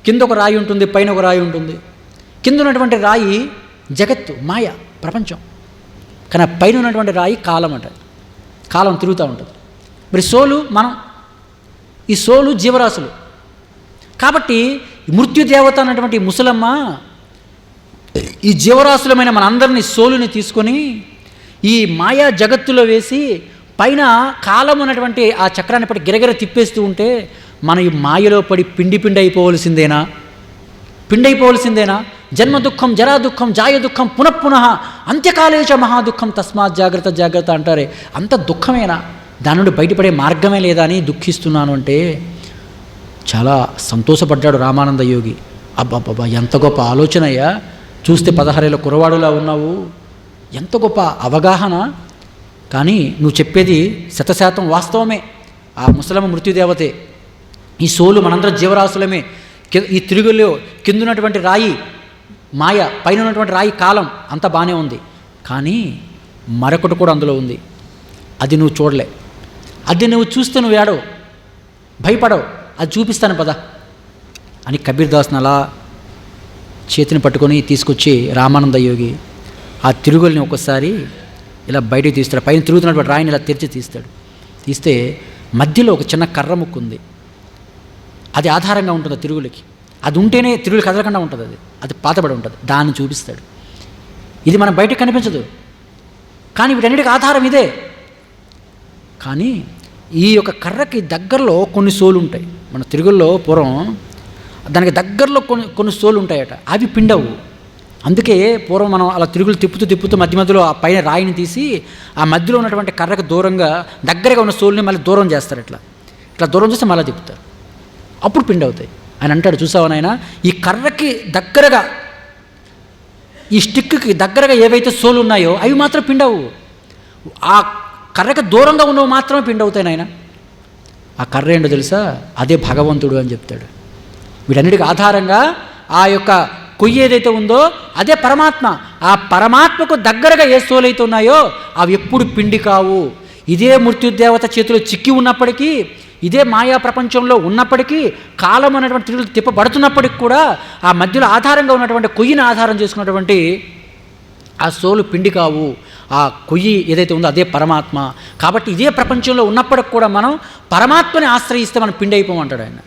కింద ఒక రాయి ఉంటుంది, పైన ఒక రాయి ఉంటుంది. కింద ఉన్నటువంటి రాయి జగత్తు, మాయ, ప్రపంచం. కానీ పైన ఉన్నటువంటి రాయి కాలం అంటారు, కాలం తిరుగుతూ ఉంటుంది. మరి సోలు మనం, ఈ సోలు జీవరాశులు. కాబట్టి మృత్యుదేవత అన్నటువంటి ముసలమ్మ ఈ జీవరాశులమైన మనందరినీ సోలుని తీసుకొని ఈ మాయా జగత్తులో వేసి పైన కాలం అన్నటువంటి ఆ చక్రాన్ని పట్టి గిరగిర తిప్పేస్తూ ఉంటే మన ఈ మాయలో పడి పిండి అయిపోవలసిందేనా? పిండి అయిపోవలసిందేనా? జన్మ దుఃఖం, జరా దుఃఖం, జాయ దుఃఖం, పునఃపునః అంత్యకాలేచ మహాదుఃఖం, తస్మాత్ జాగ్రత్త జాగ్రత్త అంటారే, అంత దుఃఖమేనా? దాని నుండి బయటపడే మార్గమే లేదా అని దుఃఖిస్తున్నాను అంటే చాలా సంతోషపడ్డాడు రామానంద యోగి. అబ్బాబ్బా, ఎంత గొప్ప ఆలోచన అయ్యా! చూస్తే 16 ఏళ్ళ కురవాడులా ఉన్నావు, ఎంత గొప్ప అవగాహన. కానీ నువ్వు చెప్పేది 100% వాస్తవమే. ఆ ముసలమ్మ మృత్యుదేవతే, ఈ సోలు మనందరం జీవరాశులమే. ఈ తిరుగులో కింద ఉన్నటువంటి రాయి మాయ, పైన ఉన్నటువంటి రాయి కాలం, అంతా బాగానే ఉంది. కానీ మరొకటి కూడా అందులో ఉంది, అది నువ్వు చూడలే. అది నువ్వు చూస్తే నువ్వు ఏడవు, భయపడవు. అది చూపిస్తాను పద అని కబీర్ దాస్ని అలా చేతిని పట్టుకొని తీసుకొచ్చి రామానంద యోగి ఆ తిరుగుల్ని ఒకసారి ఇలా బయటికి తీస్తాడు. పైన తిరుగుతున్నటువంటి రాయిని ఇలా తెరిచి తీస్తాడు. తీస్తే మధ్యలో ఒక చిన్న కర్ర ముక్కు ఉంది. అది ఆధారంగా ఉంటుంది తిరుగులకి. అది ఉంటేనే తిరుగులు కదలకుండా ఉంటుంది. అది పాతబడి ఉంటుంది. దాన్ని చూపిస్తాడు. ఇది మనం బయటకు కనిపించదు, కానీ వీటన్నిటికీ ఆధారం ఇదే. కానీ ఈ యొక్క కర్రకి దగ్గరలో కొన్ని సోలు ఉంటాయి. మన తిరుగుల్లో పూర్వం దానికి దగ్గరలో కొన్ని సోలు ఉంటాయట, అవి పిండవు. అందుకే పూర్వం మనం అలా తిరుగులు తిప్పుతూ మధ్య మధ్యలో ఆ పైన రాయిని తీసి ఆ మధ్యలో ఉన్నటువంటి కర్రకు దూరంగా దగ్గరగా ఉన్న సోల్ని మళ్ళీ దూరం చేస్తారు. ఇట్లా దూరం చేస్తే మళ్ళీ తిప్పుతారు, అప్పుడు పిండి అవుతాయి. ఆయన అంటాడు, చూసావా నాయన, ఈ కర్రకి దగ్గరగా, ఈ స్టిక్కి దగ్గరగా ఏవైతే సోలు ఉన్నాయో అవి మాత్రం పిండవు. ఆ కర్రకి దూరంగా ఉన్నవి మాత్రమే పిండి అవుతాయి నాయన. ఆ కర్ర ఏంటో తెలుసా? అదే భగవంతుడు అని చెప్తాడు. వీటన్నిటికి ఆధారంగా ఆ యొక్క కొయ్యి ఏదైతే ఉందో అదే పరమాత్మ. ఆ పరమాత్మకు దగ్గరగా ఏ సోలు అయితే ఉన్నాయో అవి ఎప్పుడు పిండి కావు. ఇదే మృత్యుదేవత చేతిలో చిక్కి ఉన్నప్పటికీ, ఇదే మాయా ప్రపంచంలో ఉన్నప్పటికీ, కాలం అనేటువంటి తిరుగులు తిప్పబడుతున్నప్పటికి కూడా ఆ మధ్యలో ఆధారంగా ఉన్నటువంటి కొయ్యిని ఆధారం చేసుకున్నటువంటి ఆ సోలు పిండి కావు. ఆ కొయ్యి ఏదైతే ఉందో అదే పరమాత్మ. కాబట్టి ఇదే ప్రపంచంలో ఉన్నప్పటికి కూడా మనం పరమాత్మని ఆశ్రయిస్తే మనం పిండి అయిపోమంటాడు ఆయన.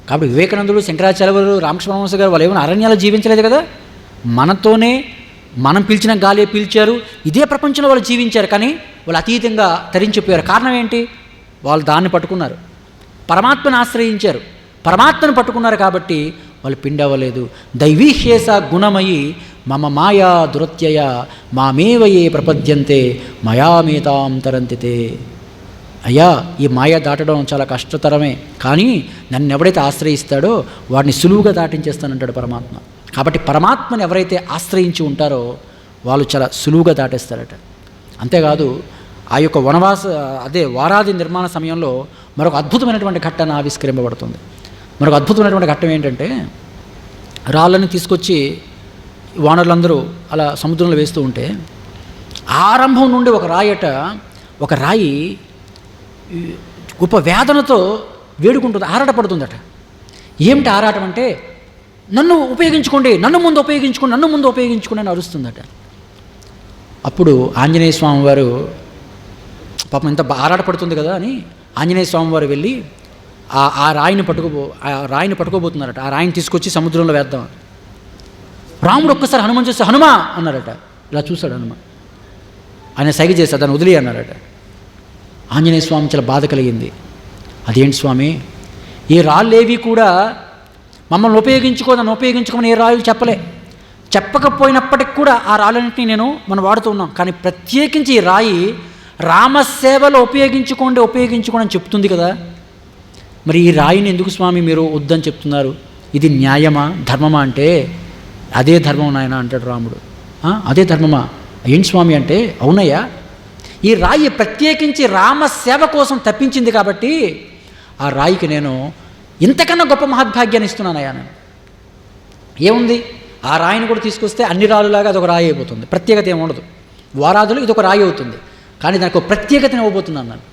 కాబట్టి వివేకానందుడు, శంకరాచార్యులు, రామకృష్ణ పరమహంస గారు వాళ్ళు ఏమైనా అరణ్యాలు జీవించలేదు కదా. మనతోనే మనం పీల్చిన గాలి పీల్చారు. ఇదే ప్రపంచంలో వాళ్ళు జీవించారు, కానీ వాళ్ళు అతీతంగా తరించిపోయారు. కారణం ఏంటి? వాళ్ళు దాన్ని పట్టుకున్నారు, పరమాత్మను ఆశ్రయించారు, పరమాత్మను పట్టుకున్నారు. కాబట్టి వాళ్ళు పిండి అవ్వలేదు. దైవీశేష గుణమయి మమ మాయా దురత్యయ మామేవయే ప్రపద్యంతే మయామేతాం తరంతితే. అయ్యా, ఈ మాయ దాటడం చాలా కష్టతరమే, కానీ నన్ను ఎవడైతే ఆశ్రయిస్తాడో వాడిని సులువుగా దాటించేస్తానంటాడు పరమాత్మ. కాబట్టి పరమాత్మని ఎవరైతే ఆశ్రయించి ఉంటారో వాళ్ళు చాలా సులువుగా దాటేస్తారట. అంతేకాదు, ఆ యొక్క వారాది నిర్మాణ సమయంలో మరొక అద్భుతమైనటువంటి ఘట్టన ఆవిష్కరింపబడుతుంది. మరొక అద్భుతమైనటువంటి ఘట్టం ఏంటంటే, రాళ్ళని తీసుకొచ్చి వానరులందరూ అలా సముద్రంలో వేస్తూ ఉంటే ఆరంభం నుండి ఒక రాయి గొప్ప వేదనతో వేడుకుంటుంది, ఆరాటపడుతుందట. ఏమిటి ఆరాటం అంటే, నన్ను ఉపయోగించుకోండి, నన్ను ముందు ఉపయోగించుకోండి అని అరుస్తుందట. అప్పుడు ఆంజనేయ స్వామి వారు పాపం ఇంత ఆరాటపడుతుంది కదా అని ఆంజనేయ స్వామి వారు వెళ్ళి ఆ రాయిని పట్టుకోబోతున్నారట. ఆ రాయిని తీసుకొచ్చి సముద్రంలో వేద్దాం. రాముడు ఒక్కసారి హనుమాన్ చూస్తే హనుమా అన్నారట. ఇలా చూశాడు హనుమ, ఆయన సైగ చేశాడు, దాన్ని వదిలి అన్నారట. ఆంజనేయ స్వామి చాలా బాధ కలిగింది. అదేంటి స్వామి, ఈ రాళ్ళేవి కూడా మమ్మల్ని నన్ను ఉపయోగించుకోమని ఏ రాళ్ళు చెప్పకపోయినప్పటికి కూడా ఆ రాళ్ళన్నింటినీ మనం వాడుతూ ఉన్నాం. కానీ ప్రత్యేకించి ఈ రాయి రామసేవలో ఉపయోగించుకోండి అని చెప్తుంది కదా. మరి ఈ రాయిని ఎందుకు స్వామి మీరు వద్దని చెప్తున్నారు? ఇది న్యాయమా, ధర్మమా అంటే, అదే ధర్మం నాయన అంటాడు రాముడు. అదే ధర్మమా? ఏంటి స్వామి అంటే, అవునయ్యా, ఈ రాయి ప్రత్యేకించి రామసేవ కోసం తప్పించింది కాబట్టి ఆ రాయికి నేను ఇంతకన్నా గొప్ప మహద్భాగ్యాన్ని ఇస్తున్నానయ్యా. నేను ఏముంది, ఆ రాయిని కూడా తీసుకొస్తే అన్ని రాళ్ళులాగా అదొక రాయి అయిపోతుంది, ప్రత్యేకత ఏమి ఉండదు. వారాదులు ఇదొక రాయి అవుతుంది, కానీ దానికి ఒక ప్రత్యేకతను ఇవ్వబోతున్నాను నేను.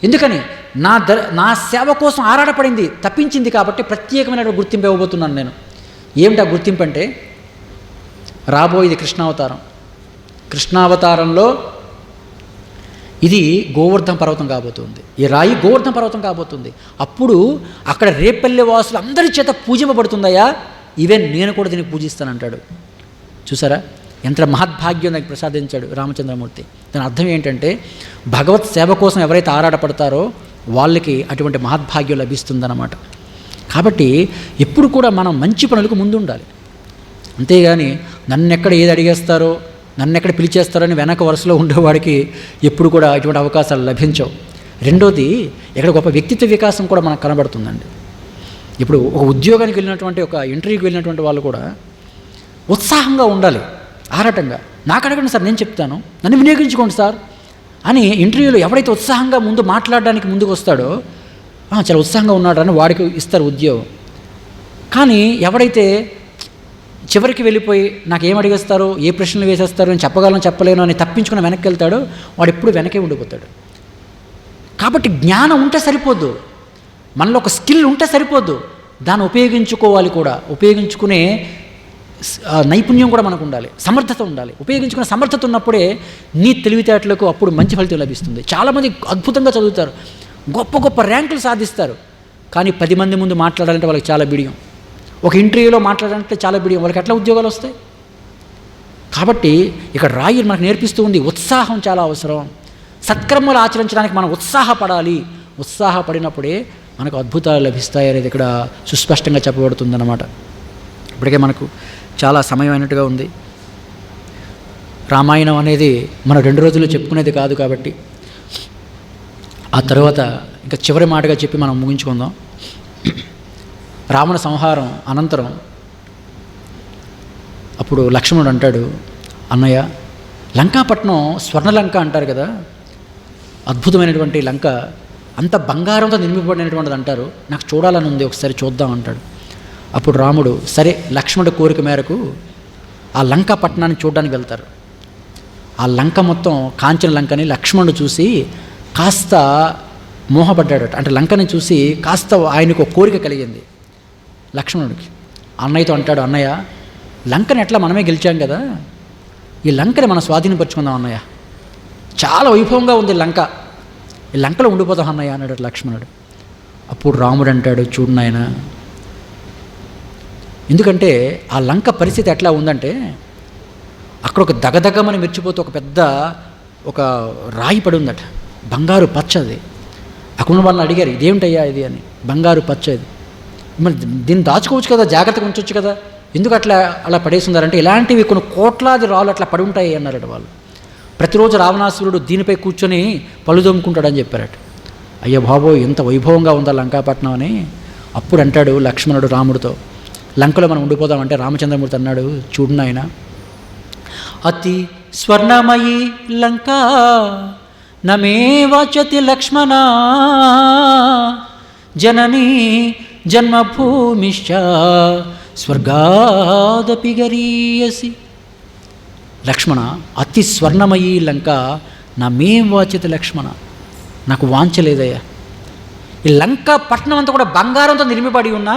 ఎందుకని? నా సేవ కోసం ఆరాటపడింది, తప్పించింది కాబట్టి ప్రత్యేకమైన గుర్తింపు ఇవ్వబోతున్నాను నేను. ఏమిటా గుర్తింపు అంటే, రాబోయేది కృష్ణావతారంలో ఇది గోవర్ధన పర్వతం కాబోతుంది. ఈ రాయి గోవర్ధన పర్వతం కాబోతుంది. అప్పుడు అక్కడ రేపల్లె వాసులు అందరి చేత పూజింపబడుతుందయ్యా. ఈవెన్ నేను కూడా దీన్ని పూజిస్తానంటాడు. చూసారా ఎంత మహద్భాగ్యం నాకు ప్రసాదించాడు రామచంద్రమూర్తి. దాని అర్థం ఏంటంటే, భగవత్ సేవ కోసం ఎవరైతే ఆరాటపడతారో వాళ్ళకి అటువంటి మహద్భాగ్యం లభిస్తుందన్నమాట. కాబట్టి ఎప్పుడు కూడా మనం మంచి పనులకు ముందు ఉండాలి. అంతేగాని నన్నెక్కడ ఏది అడిగేస్తారో, నన్నెక్కడ పిలిచేస్తారో అని వెనక వరుసలో ఉండేవాడికి ఎప్పుడు కూడా ఇటువంటి అవకాశాలు లభించవు. రెండోది, ఇక్కడ గొప్ప వ్యక్తిత్వ వికాసం కూడా మనకు కనబడుతుందండి. ఇప్పుడు ఒక ఉద్యోగానికి వెళ్ళినటువంటి, ఒక ఇంటర్వ్యూకి వెళ్ళినటువంటి వాళ్ళు కూడా ఉత్సాహంగా ఉండాలి, ఆరాటంగా. నాకు అడగండి సార్, నేను చెప్తాను, నన్ను వినియోగించుకోండి సార్ అని ఇంటర్వ్యూలో ఎవడైతే ఉత్సాహంగా ముందు మాట్లాడడానికి ముందుకు వస్తాడో చాలా ఉత్సాహంగా ఉన్నాడు అని వాడికి ఇస్తారు ఉద్యోగం. కానీ ఎవడైతే చివరికి వెళ్ళిపోయి నాకేం అడిగేస్తారో, ఏ ప్రశ్నలు వేసేస్తారో, నేను చెప్పగలను చెప్పలేను అని తప్పించుకుని వెనక్కి వెళ్తాడో వాడు ఎప్పుడు వెనకే ఉండిపోతాడు. కాబట్టి జ్ఞానం ఉంటే సరిపోద్దు, మనలో ఒక స్కిల్ ఉంటే సరిపోద్దు, దాన్ని ఉపయోగించుకోవాలి కూడా. ఉపయోగించుకునే నైపుణ్యం కూడా మనకు ఉండాలి, సమర్థత ఉండాలి. ఉపయోగించుకునే సమర్థత ఉన్నప్పుడే నీ తెలివితేటలకు అప్పుడు మంచి ఫలితం లభిస్తుంది. చాలామంది అద్భుతంగా చదువుతారు, గొప్ప గొప్ప ర్యాంకులు సాధిస్తారు, కానీ 10 మంది ముందు మాట్లాడాలంటే వాళ్ళకి చాలా బిడియం. ఒక ఇంటర్వ్యూలో మాట్లాడాలంటే చాలా బిడియం, వాళ్ళకి ఎట్లా ఉద్యోగాలు వస్తాయి? కాబట్టి ఇక్కడ రాయి మనకు నేర్పిస్తూ ఉంది, ఉత్సాహం చాలా అవసరం. సత్కర్మలు ఆచరించడానికి మనం ఉత్సాహపడాలి. ఉత్సాహపడినప్పుడే మనకు అద్భుతాలు లభిస్తాయి అనేది ఇక్కడ సుస్పష్టంగా చెప్పబడుతుందన్నమాట. ఇప్పటికే మనకు చాలా సమయం అయినట్టుగా ఉంది. రామాయణం అనేది మనం 2 రోజుల్లో చెప్పుకునేది కాదు కాబట్టి ఆ తర్వాత ఇంకా చివరి మాటగా చెప్పి మనం ముగించుకుందాం. రావణ సంహారం అనంతరం అప్పుడు లక్ష్మణుడు అంటాడు, అన్నయ్య, లంకాపట్నం స్వర్ణలంక అంటారు కదా, అద్భుతమైనటువంటి లంక, అంత బంగారంతో నిర్మింపబడినటువంటిది అంటారు, నాకు చూడాలని ఉంది, ఒకసారి చూద్దాం అంటాడు. అప్పుడు రాముడు సరే, లక్ష్మణుడి కోరిక మేరకు ఆ లంకా పట్టణాన్ని చూడడానికి వెళ్తారు. ఆ లంక మొత్తం కాంచన లంకని లక్ష్మణుడు చూసి కాస్త మోహపడ్డాడట. అంటే లంకని చూసి కాస్త ఆయనకు ఒక కోరిక కలిగింది లక్ష్మణుడికి. అన్నయ్యతో అంటాడు, అన్నయ్య, లంకని ఎట్లా మనమే గెలిచాం కదా, ఈ లంకని మనం స్వాధీనపరుచుకుందాం అన్నయ్య, చాలా వైభవంగా ఉంది లంక, ఈ లంకలో ఉండిపోతాం అన్నయ్య అన్నాడు లక్ష్మణుడు. అప్పుడు రాముడు అంటాడు, చూడు నాయన, ఎందుకంటే ఆ లంక పరిస్థితి ఎట్లా ఉందంటే అక్కడ ఒక దగదగమని మెరిచిపోతూ ఒక పెద్ద ఒక రాయి పడి ఉందట, బంగారు పచ్చది. అక్కడ ఉన్న వాళ్ళని అడిగారు, ఇదేమిటయ్యా ఇది అని. బంగారు పచ్చది, మరి దీన్ని దాచుకోవచ్చు కదా, జాగ్రత్తగా ఉంచవచ్చు కదా, ఎందుకు అలా పడేస్తున్నారంటే ఇలాంటివి కొన్ని కోట్లాది రాళ్ళు అట్లా పడి ఉంటాయి అన్నారట వాళ్ళు. ప్రతిరోజు రావణాసురుడు దీనిపై కూర్చొని పళ్ళు దొమ్ముకుంటాడని చెప్పారట. అయ్యో బాబోయ్, ఎంత వైభవంగా ఉందా లంకాపట్నం అని. అప్పుడు అంటాడు లక్ష్మణుడు రాముడితో, లంకలో మనం ఉండిపోదామంటే రామచంద్రమూర్తి అన్నాడు, చూడు నాయన, అతి స్వర్ణమయీ లంకా నమే వాచతి లక్ష్మణ జననీ జన్మభూమిశ్చ స్వర్గాదపి గరీయసి. లక్ష్మణ, అతి స్వర్ణమయీ లంక నమేం వాచతి లక్ష్మణ, నాకు వాంచలేదయ్యా. ఈ లంక పట్టణం అంతా కూడా బంగారంతో నిర్మిపడి ఉన్నా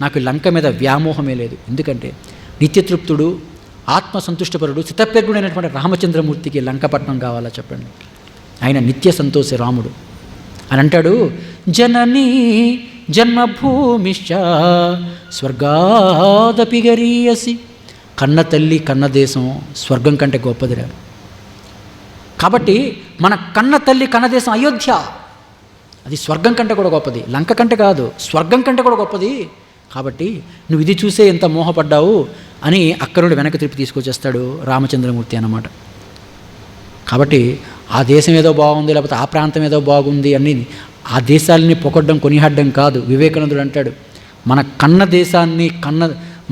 నాకు ఈ లంక మీద వ్యామోహమే లేదు. ఎందుకంటే నిత్యతృప్తుడు, ఆత్మసంతుష్టపరుడు, చిత్తప్రజ్ఞుడైనటువంటి రామచంద్రమూర్తికి లంకపట్నం కావాలా చెప్పండి? ఆయన నిత్య సంతోషి రాముడు అని అంటాడు. జననీ జన్మభూమిశ్చ స్వర్గాదపి గరీయసి. కన్న తల్లి కన్న దేశం స్వర్గం కంటే గొప్పదిరా. కాబట్టి మన కన్న తల్లి కన్న దేశం అయోధ్య, అది స్వర్గం కంటే కూడా గొప్పది, లంక కంటే కాదు, స్వర్గం కంటే కూడా గొప్పది. కాబట్టి నువ్వు ఇది చూసే ఎంత మోహపడ్డావు అని అక్కడ నుండి వెనక్కి తిప్పి తీసుకొచ్చేస్తాడు రామచంద్రమూర్తి అన్నమాట. కాబట్టి ఆ దేశం ఏదో బాగుంది, లేకపోతే ఆ ప్రాంతం ఏదో బాగుంది అని ఆ దేశాలని పొగడ్డం, కొనిహడ్డం కాదు. వివేకానందుడు అంటాడు, మన కన్న దేశాన్ని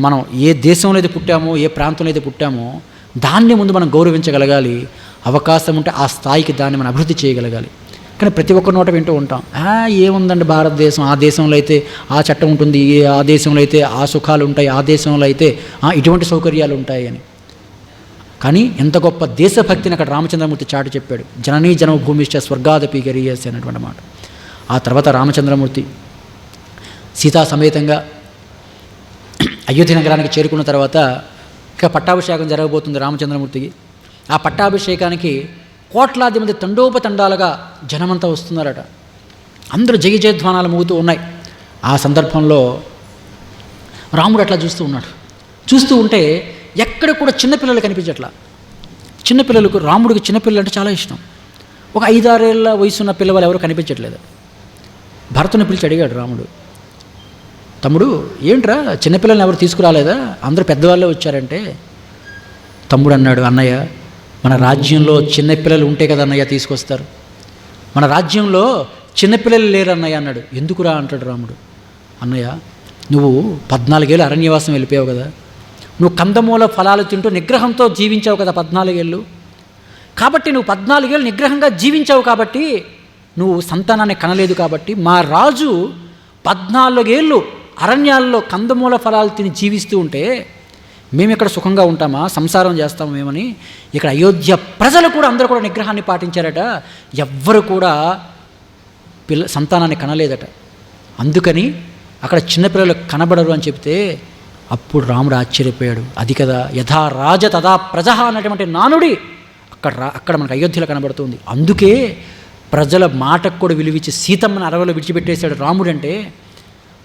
మనం ఏ దేశంలో అయితే పుట్టామో, ఏ ప్రాంతంలో అయితే పుట్టామో దాన్ని ముందు మనం గౌరవించగలగాలి. అవకాశం ఉంటే ఆ స్థాయికి దాన్ని మనం అభివృద్ధి చేయగలగాలి. కానీ ప్రతి ఒక్క నోట వింటూ ఉంటాం, ఏముందండి భారతదేశం, ఆ దేశంలో అయితే ఆ చట్టం ఉంటుంది, ఆ దేశంలో అయితే ఆ సుఖాలు ఉంటాయి, ఆ దేశంలో అయితే ఇటువంటి సౌకర్యాలు ఉంటాయి అని. కానీ ఎంత గొప్ప దేశభక్తిని అక్కడ రామచంద్రమూర్తి చాటు చెప్పాడు. జననీ జన్మభూమిశ్చ స్వర్గాదపి గరీయసి అనేటువంటి మాట. ఆ తర్వాత రామచంద్రమూర్తి సీతా సమేతంగా అయోధ్య నగరానికి చేరుకున్న తర్వాత ఇక పట్టాభిషేకం జరగబోతుంది రామచంద్రమూర్తికి. ఆ పట్టాభిషేకానికి కోట్లాది మంది తండోపతండాలుగా జనమంతా వస్తున్నారట. అందరూ జయ జయధ్వానాలు మోగుతూ ఉన్నాయి. ఆ సందర్భంలో రాముడు అట్లా చూస్తూ ఉన్నాడు. చూస్తూ ఉంటే ఎక్కడ కూడా చిన్నపిల్లలు కనిపించట్లా. చిన్నపిల్లలకు, రాముడికి చిన్నపిల్లలు అంటే చాలా ఇష్టం. ఒక 5-6 ఏళ్ళ వయసున్న పిల్లవాళ్ళు ఎవరు కనిపించట్లేదు. భరతుని పిలిచి అడిగాడు రాముడు, తమ్ముడు ఏంట్రా చిన్నపిల్లల్ని ఎవరు తీసుకురాలేదా, అందరూ పెద్దవాళ్ళే వచ్చారంటే. తమ్ముడు అన్నాడు, అన్నయ్య, మన రాజ్యంలో చిన్నపిల్లలు ఉంటే కదా అన్నయ్య తీసుకొస్తారు, మన రాజ్యంలో చిన్నపిల్లలు లేరన్నయ్య అన్నాడు. ఎందుకురా అంటాడు రాముడు. అన్నయ్య, నువ్వు 14 ఏళ్ళు అరణ్యవాసం వెళ్ళిపోయావు కదా, నువ్వు కందమూల ఫలాలు తింటూ నిగ్రహంతో జీవించావు కదా 14 ఏళ్ళు. కాబట్టి నువ్వు 14 ఏళ్ళు నిగ్రహంగా జీవించావు కాబట్టి నువ్వు సంతానాన్ని కనలేదు. కాబట్టి మా రాజు 14 ఏళ్ళు అరణ్యాల్లో కందమూల ఫలాలు తిని జీవిస్తూ ఉంటే మేము ఇక్కడ సుఖంగా ఉంటామా, సంసారం చేస్తాము మేమని ఇక్కడ అయోధ్య ప్రజలు కూడా అందరూ కూడా నిగ్రహాన్ని పాటించారట. ఎవ్వరు కూడా సంతానాన్ని కనలేదట. అందుకని అక్కడ చిన్నపిల్లలు కనబడరు అని చెప్తే అప్పుడు రాముడు ఆశ్చర్యపోయాడు. అది కదా యథా రాజ తథా ప్రజ అన్నటువంటి నానుడి అక్కడ మనకు అయోధ్యలో కనబడుతుంది. అందుకే ప్రజల మాటకు కూడా విలువిచ్చి సీతమ్మని అడవిలో విడిచిపెట్టేశాడు రాముడు. అంటే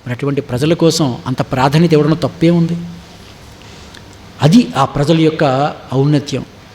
మరి అటువంటి ప్రజల కోసం అంత ప్రాధాన్యత ఇవ్వడంలో తప్పే ఉంది. అది ఆ ప్రజల యొక్క ఔన్నత్యం.